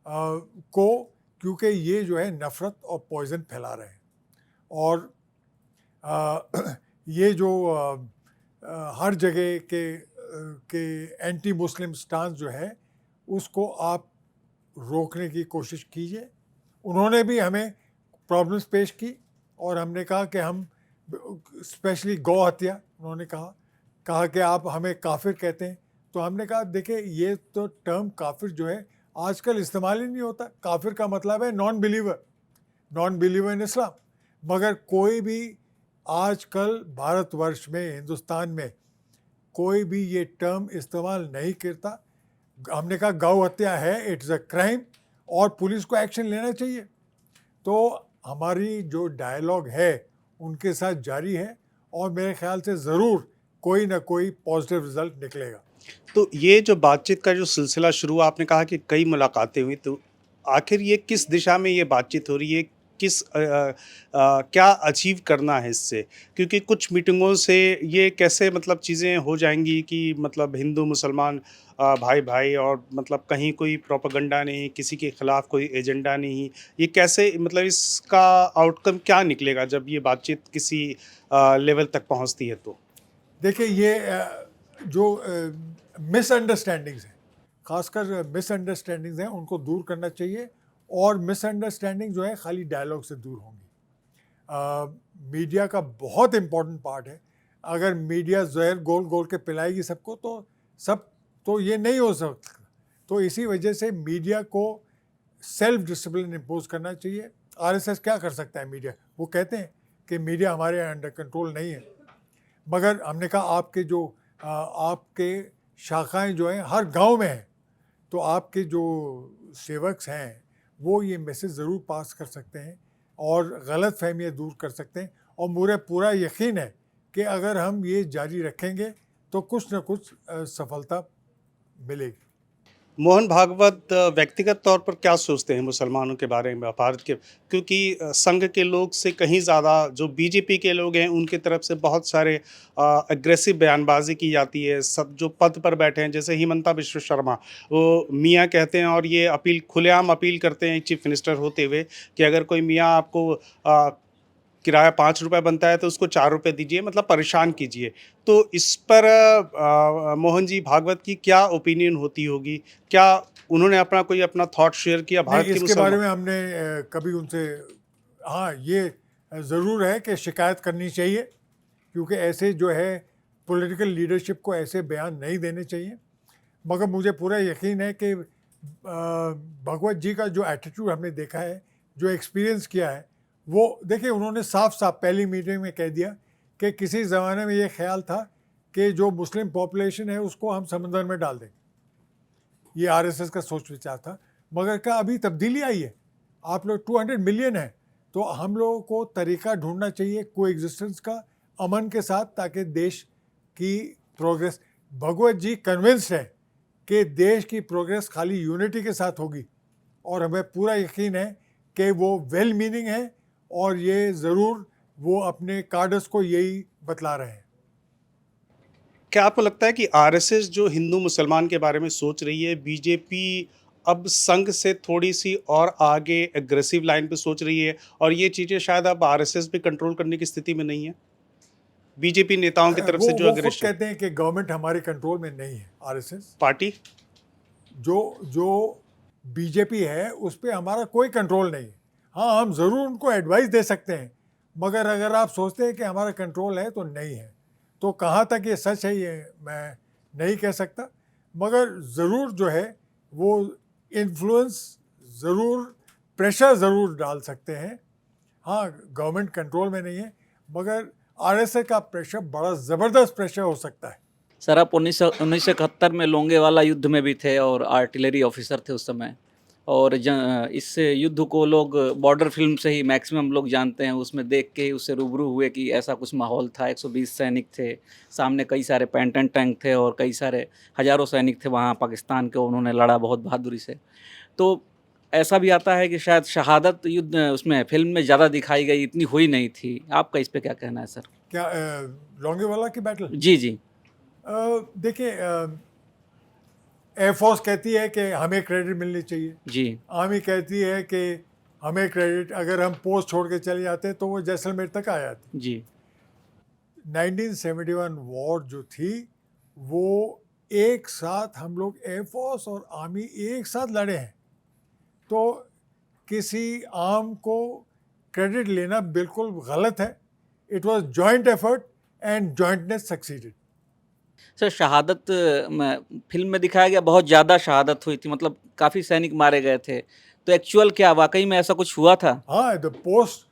को, क्योंकि ये जो है नफ़रत और पॉइज़न फैला रहे हैं। और ये जो हर जगह के एंटी मुस्लिम स्टांस जो है उसको आप रोकने की कोशिश कीजिए। उन्होंने भी हमें प्रॉब्लम्स पेश की, और हमने कहा कि हम स्पेशली गौ हत्या, उन्होंने कहा कि आप हमें काफिर कहते हैं। तो हमने कहा देखिए, ये तो टर्म काफिर जो है आजकल इस्तेमाल ही नहीं होता। काफिर का मतलब है नॉन बिलीवर इन इस्लाम। मगर कोई भी आजकल भारतवर्ष में, हिंदुस्तान में कोई भी ये टर्म इस्तेमाल नहीं करता। हमने कहा गौ हत्या है, इट्स अ क्राइम, और पुलिस को एक्शन लेना चाहिए। तो हमारी जो डायलॉग है उनके साथ जारी है, और मेरे ख्याल से ज़रूर कोई ना कोई पॉजिटिव रिजल्ट निकलेगा। तो ये जो बातचीत का जो सिलसिला शुरू हुआ, आपने कहा कि कई मुलाकातें हुई, तो आखिर ये किस दिशा में ये बातचीत हो रही है? क्या अचीव करना है इससे? क्योंकि कुछ मीटिंगों से ये कैसे मतलब चीज़ें हो जाएँगी कि मतलब हिंदू मुसलमान भाई-भाई, और मतलब कहीं कोई प्रोपेगेंडा नहीं, किसी के खिलाफ कोई एजेंडा नहीं। ये कैसे मतलब इसका आउटकम क्या निकलेगा जब ये बातचीत किसी लेवल तक पहुँचती है तो? देखिए, ये जो मिसअंडरस्टैंडिंग्स हैं, खासकर मिसअंडरस्टैंडिंग्स हैं, उनको दूर करना चाहिए, और मिसअंडरस्टैंडिंग जो है खाली डायलॉग से दूर होंगी। मीडिया का बहुत इम्पोर्टेंट पार्ट है। अगर मीडिया जहर गोल गोल के पिलाएगी सबको, तो ये नहीं हो सकता। तो इसी वजह से मीडिया को सेल्फ डिसिप्लिन इम्पोज करना चाहिए। आरएसएस क्या कर सकता है मीडिया? वो कहते हैं कि मीडिया हमारे अंडर कंट्रोल नहीं है, मगर हमने कहा आपके शाखाएं जो हैं हर गांव में हैं, तो आपके जो सेवक्स हैं वो ये मैसेज ज़रूर पास कर सकते हैं और गलत फहमियाँ दूर कर सकते हैं। और मुझे पूरा यकीन है कि अगर हम ये जारी रखेंगे तो कुछ न कुछ सफलता मिलेगी। मोहन भागवत व्यक्तिगत तौर पर क्या सोचते हैं मुसलमानों के बारे में भारत के? क्योंकि संघ के लोग से कहीं ज़्यादा जो बीजेपी के लोग हैं उनकी तरफ से बहुत सारे एग्रेसिव बयानबाजी की जाती है। सब जो पद पर बैठे हैं जैसे हिमंता बिश्व शर्मा, वो मियाँ कहते हैं और ये अपील खुलेआम अपील करते हैं चीफ मिनिस्टर होते हुए कि अगर कोई मियाँ आपको किराया 5 रुपए बनता है तो उसको 4 रुपए दीजिए, मतलब परेशान कीजिए। तो इस पर मोहन जी भागवत की क्या ओपिनियन होती होगी? क्या उन्होंने अपना थॉट शेयर किया भारत नहीं, के इसके बारे मुसलमान? में हमने कभी उनसे, हाँ, ये ज़रूर है कि शिकायत करनी चाहिए, क्योंकि ऐसे जो है पॉलिटिकल लीडरशिप को ऐसे बयान नहीं देने चाहिए। मगर मुझे पूरा यकीन है कि भगवत जी का जो एटीट्यूड हमने देखा है, जो एक्सपीरियंस किया है, वो देखिए उन्होंने साफ साफ पहली मीटिंग में कह दिया कि किसी ज़माने में ये ख्याल था कि जो मुस्लिम पॉपुलेशन है उसको हम समंदर में डाल देंगे। ये आरएसएस का सोच विचार था, मगर क्या अभी तब्दीली आई है? आप लोग 200 मिलियन हैं, तो हम लोगों को तरीका ढूंढना चाहिए को एग्जिस्टेंस का, अमन के साथ, ताकि देश की प्रोग्रेस, भगवत जी कन्विंस्ड है कि देश की प्रोग्रेस खाली यूनिटी के साथ होगी, और हमें पूरा यकीन है कि वो वेल मीनिंग है, और ये ज़रूर वो अपने कार्डर्स को यही बतला रहे हैं। क्या आपको लगता है कि आरएसएस जो हिंदू मुसलमान के बारे में सोच रही है, बीजेपी अब संघ से थोड़ी सी और आगे एग्रेसिव लाइन पे सोच रही है, और ये चीज़ें शायद अब आरएसएस भी कंट्रोल करने की स्थिति में नहीं है? बीजेपी नेताओं की तरफ से जो वो खुद अग्रेशन कहते हैं कि गवर्नमेंट हमारे कंट्रोल में नहीं है। आरएसएस पार्टी जो बीजेपी है उस पर हमारा कोई कंट्रोल नहीं है। हाँ, हम ज़रूर उनको एडवाइस दे सकते हैं, मगर अगर आप सोचते हैं कि हमारा कंट्रोल है तो नहीं है। तो कहाँ तक ये सच है ये मैं नहीं कह सकता, मगर ज़रूर जो है वो इन्फ्लुएंस ज़रूर, प्रेशर ज़रूर डाल सकते हैं। हाँ, गवर्नमेंट कंट्रोल में नहीं है, मगर आरएसएस का प्रेशर बड़ा ज़बरदस्त प्रेशर हो सकता है। सर, आप 1971 में लोंगेवाला युद्ध में भी थे और आर्टिलरी ऑफिसर थे उस समय, और इस युद्ध को लोग बॉर्डर फिल्म से ही मैक्सिमम लोग जानते हैं, उसमें देख के ही उससे रूबरू हुए कि ऐसा कुछ माहौल था। 120 सैनिक थे, सामने कई सारे पैंटन टैंक थे और कई सारे हज़ारों सैनिक थे वहाँ पाकिस्तान के, उन्होंने लड़ा बहुत बहादुरी से। तो ऐसा भी आता है कि शायद शहादत युद्ध उसमें फिल्म में ज़्यादा दिखाई गई, इतनी हुई नहीं थी। आपका इस पे क्या कहना है सर? क्या लोंगेवाला की बैटल? जी, जी। देखिए, एयरफोर्स कहती है कि हमें क्रेडिट मिलनी चाहिए, जी, आर्मी कहती है कि हमें क्रेडिट, अगर हम पोस्ट छोड़ के चले जाते तो वो जैसलमेर तक आ जाती। जी। 1971 वॉर जो थी वो एक साथ हम लोग एयरफोर्स और आर्मी एक साथ लड़े हैं, तो किसी आर्म को क्रेडिट लेना बिल्कुल गलत है। It was joint effort and jointness succeeded. Sir, शहादत फिल्म में दिखाया गया बहुत ज़्यादा शहादत हुई थी, मतलब काफ़ी सैनिक मारे गए थे। तो एक्चुअल क्या वाक़ई में ऐसा कुछ हुआ था? हाँ, the post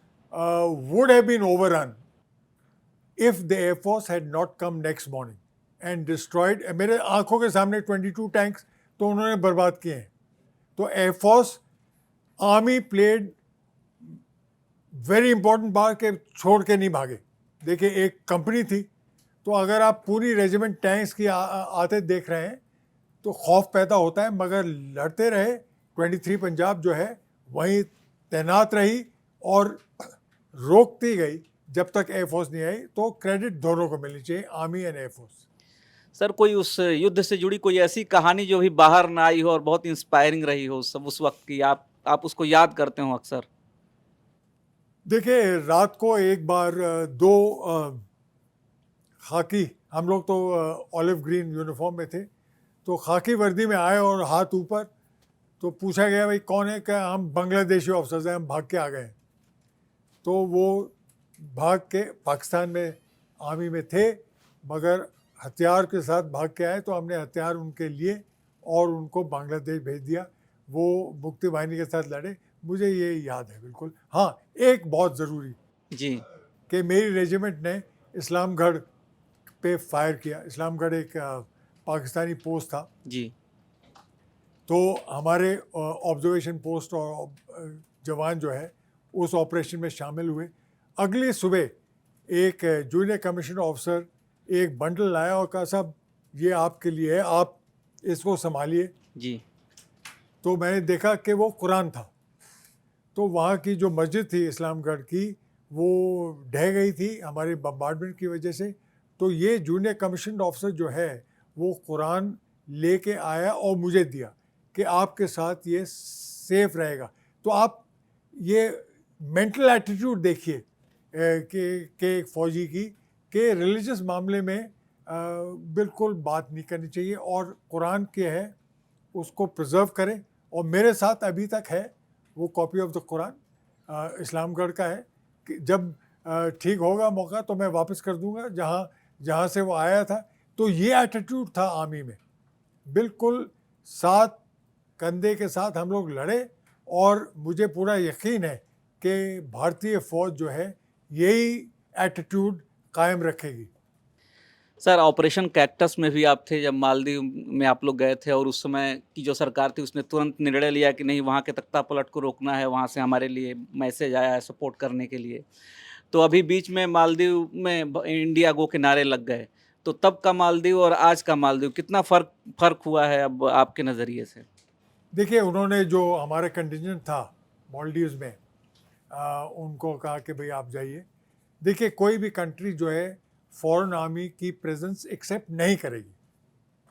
would have been overrun, if the Air Force had not come next morning and destroyed, मेरे आंखों के सामने 22 टैंक्स तो उन्होंने बर्बाद किए हैं. तो air force army played very important बात के छोड़ के नहीं भागे. देखिए एक कंपनी थी, तो अगर आप पूरी रेजिमेंट टैंक्स की आते देख रहे हैं तो खौफ पैदा होता है, मगर लड़ते रहे. 23 पंजाब जो है वहीं तैनात रही और रोकती गई जब तक एयरफोर्स नहीं आई. तो क्रेडिट दोनों को मिलनी चाहिए, आर्मी एंड एयरफोर्स. सर कोई उस युद्ध से जुड़ी कोई ऐसी कहानी जो भी बाहर ना आई हो और बहुत इंस्पायरिंग रही हो सब उस वक्त की, आप उसको याद करते हो अक्सर? देखिए रात को एक बार दो खाकी, हम लोग तो ऑलिव ग्रीन यूनिफॉर्म में थे, तो खाकी वर्दी में आए और हाथ ऊपर. तो पूछा गया भाई कौन है, क्या हम बांग्लादेशी ऑफिसर्स हैं, हम भाग के आ गए. तो वो भाग के पाकिस्तान में आर्मी में थे, मगर हथियार के साथ भाग के आए. तो हमने हथियार उनके लिए और उनको बांग्लादेश भेज दिया. वो मुक्ति बाहिनी के साथ लड़े. मुझे ये याद है बिल्कुल. हाँ, एक बहुत ज़रूरी जी कि मेरी रेजिमेंट ने इस्लामगढ़ पे फायर किया. इस्लामगढ़ एक पाकिस्तानी पोस्ट था, जी तो हमारे ऑब्जर्वेशन पोस्ट और जवान जो है उस ऑपरेशन में शामिल हुए. अगली सुबह एक जूनियर कमीशन ऑफिसर एक बंडल लाया और कहा साहब ये आपके लिए है, आप इसको संभालिए. जी तो मैंने देखा कि वो कुरान था. तो वहाँ की जो मस्जिद थी इस्लामगढ़ की, वो ढह गई थी हमारे बम्बार्डमेंट की वजह से. तो ये जूनियर कमीशन ऑफिसर जो है वो कुरान लेके आया और मुझे दिया कि आपके साथ ये सेफ रहेगा. तो आप ये मेंटल एटीट्यूड देखिए कि एक फ़ौजी की, कि रिलीजियस मामले में बिल्कुल बात नहीं करनी चाहिए और कुरान के है उसको प्रिजर्व करें. और मेरे साथ अभी तक है वो copy of the Quran, Islamgarh का है. कि जब ठीक होगा मौका तो मैं वापस कर दूंगा जहाँ से वो आया था. तो ये एटीट्यूड था आर्मी में, बिल्कुल साथ कंधे के साथ हम लोग लड़े. और मुझे पूरा यकीन है कि भारतीय फ़ौज जो है यही एटीट्यूड कायम रखेगी. सर ऑपरेशन कैक्टस में भी आप थे जब मालदीव में आप लोग गए थे, और उस समय की जो सरकार थी उसने तुरंत निर्णय लिया कि नहीं वहाँ के तख्तापलट को रोकना है, वहाँ से हमारे लिए मैसेज आया है सपोर्ट करने के लिए. तो अभी बीच में मालदीव में इंडिया गो के नारे लग गए, तो तब का मालदीव और आज का मालदीव कितना फ़र्क हुआ है अब आपके नज़रिए से? देखिए उन्होंने जो हमारा कंटिजेंट था मालदीव्स में, उनको कहा कि भाई आप जाइए. देखिए कोई भी कंट्री जो है फॉरेन आर्मी की प्रेजेंस एक्सेप्ट नहीं करेगी.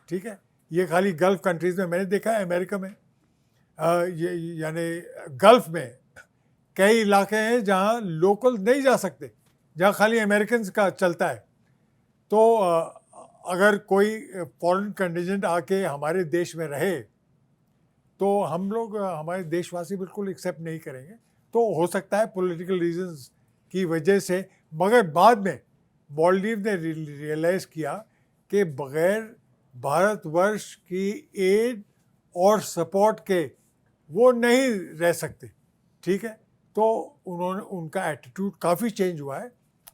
ठीक है, ये खाली गल्फ़ कंट्रीज़ में मैंने देखा है. अमेरिका में यानी गल्फ़ में कई इलाके हैं जहाँ लोकल नहीं जा सकते, जहाँ खाली अमेरिकन्स का चलता है. तो अगर कोई फॉरेन कंटिजेंट आके हमारे देश में रहे तो हम लोग हमारे देशवासी बिल्कुल एक्सेप्ट नहीं करेंगे. तो हो सकता है पॉलिटिकल रीजंस की वजह से, मगर बाद में मालदीव ने रियलाइज़ किया कि बग़ैर भारतवर्ष की एड और सपोर्ट के वो नहीं रह सकते. ठीक है, तो उनका एटीट्यूड काफ़ी चेंज हुआ है.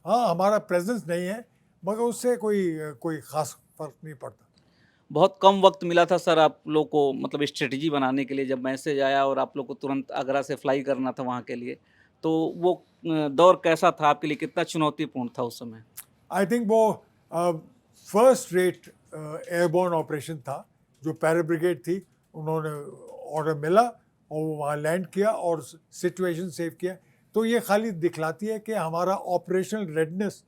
हाँ, हमारा प्रेजेंस नहीं है, मगर उससे कोई ख़ास फ़र्क नहीं पड़ता. बहुत कम वक्त मिला था सर आप लोग को, मतलब स्ट्रेटजी बनाने के लिए, जब मैसेज आया और आप लोग को तुरंत आगरा से फ्लाई करना था वहाँ के लिए. तो वो दौर कैसा था आपके लिए, कितना चुनौतीपूर्ण था उस समय? आई थिंक वो फर्स्ट रेट एयरबोर्न ऑपरेशन था. जो पैरा ब्रिगेड थी, उन्होंने ऑर्डर मिला और वो वहाँ लैंड किया और सिचुएशन सेव किया. तो ये खाली दिखलाती है कि हमारा ऑपरेशनल रेडनेस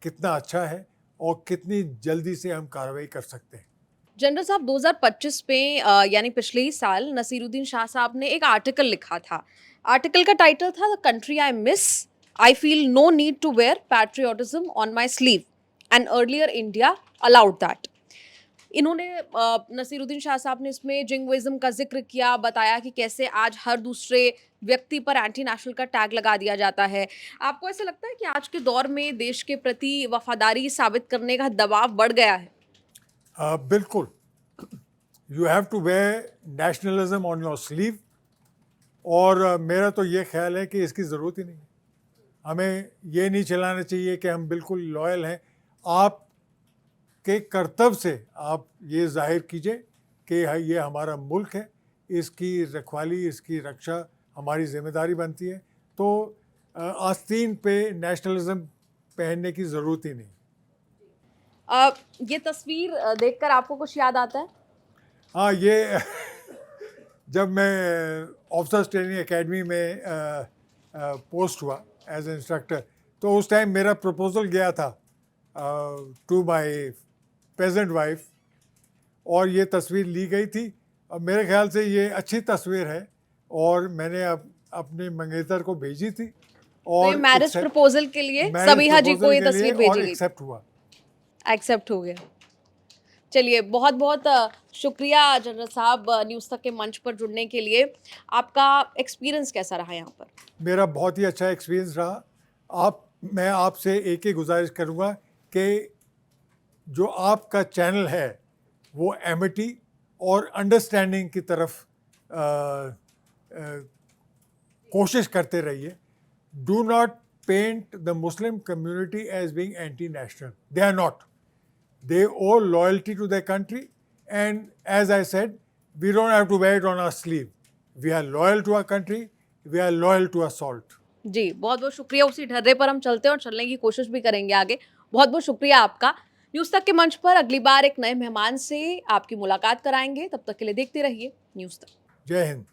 कितना अच्छा है और कितनी जल्दी से हम कार्रवाई कर सकते हैं. जनरल साहब 2025 में यानी पिछले ही साल नसीरुद्दीन शाह साहब ने एक आर्टिकल लिखा था. आर्टिकल का टाइटल था the country I miss, I feel no need to wear patriotism on my sleeve and earlier India allowed that. इन्होंने नसीरुद्दीन शाह साहब ने इसमें जिंगोइज्म का जिक्र किया, बताया कि कैसे आज हर दूसरे व्यक्ति पर एंटी नेशनल का टैग लगा दिया जाता है. आपको ऐसा लगता है कि आज के दौर में देश के प्रति वफादारी साबित करने का दबाव बढ़ गया है? बिल्कुल. You have to wear nationalism on your sleeve. और मेरा तो ये ख्याल है कि इसकी ज़रूरत ही नहीं है. हमें ये नहीं चलाना चाहिए कि हम बिल्कुल लॉयल हैं। आप के कर्तव्य से आप ये जाहिर कीजिए कि ये हमारा मुल्क है, इसकी रखवाली, इसकी रक्षा हमारी जिम्मेदारी बनती है। तो आस्तीन पे नेशनलिज्म पहनने की ज़रूरत ही नहीं। ये तस्वीर देखकर आपको कुछ याद आता है? हाँ, ये जब मैं ऑफिसर्स ट्रेनिंग एकेडमी में पोस्ट हुआ एज ए इंस्ट्रक्टर, तो उस टाइम मेरा प्रपोज़ल गया था टू माय प्रेजेंट वाइफ, और ये तस्वीर ली गई थी। और मेरे ख्याल से ये अच्छी तस्वीर है, और मैंने अपने मंगेतर को भेजी थी, तो ये और मैरिज प्रपोजल के लिए सबिहा जी को ये तस्वीर भेजी गई, एक्सेप्ट हुआ। एक्सेप्ट हो गया। चलिए, बहुत बहुत शुक्रिया जनरल साहब न्यूज़ तक के मंच पर जुड़ने के लिए। आपका एक्सपीरियंस कैसा रहा यहाँ पर? मेरा बहुत ही अच्छा एक्सपीरियंस रहा। मैं आपसे एक ही गुजारिश करूँगा कि जो आपका चैनल है वो एमिटी और अंडरस्टैंडिंग की तरफ कोशिश करते रहिए। Do not paint the Muslim community as being anti national, they are not. They owe loyalty to their country, and as I said, we don't have to wear it on our sleeve. We are loyal to our country, we are loyal to our salt. जी, बहुत बहुत शुक्रिया। उसी ढर्रे पर हम चलते हैं और चलने की कोशिश भी करेंगे आगे। बहुत बहुत शुक्रिया आपका। न्यूज़ तक के मंच पर अगली बार एक नए मेहमान से आपकी मुलाकात कराएंगे। तब तक के लिए देखते रहिए न्यूज़ तक। जय हिंद।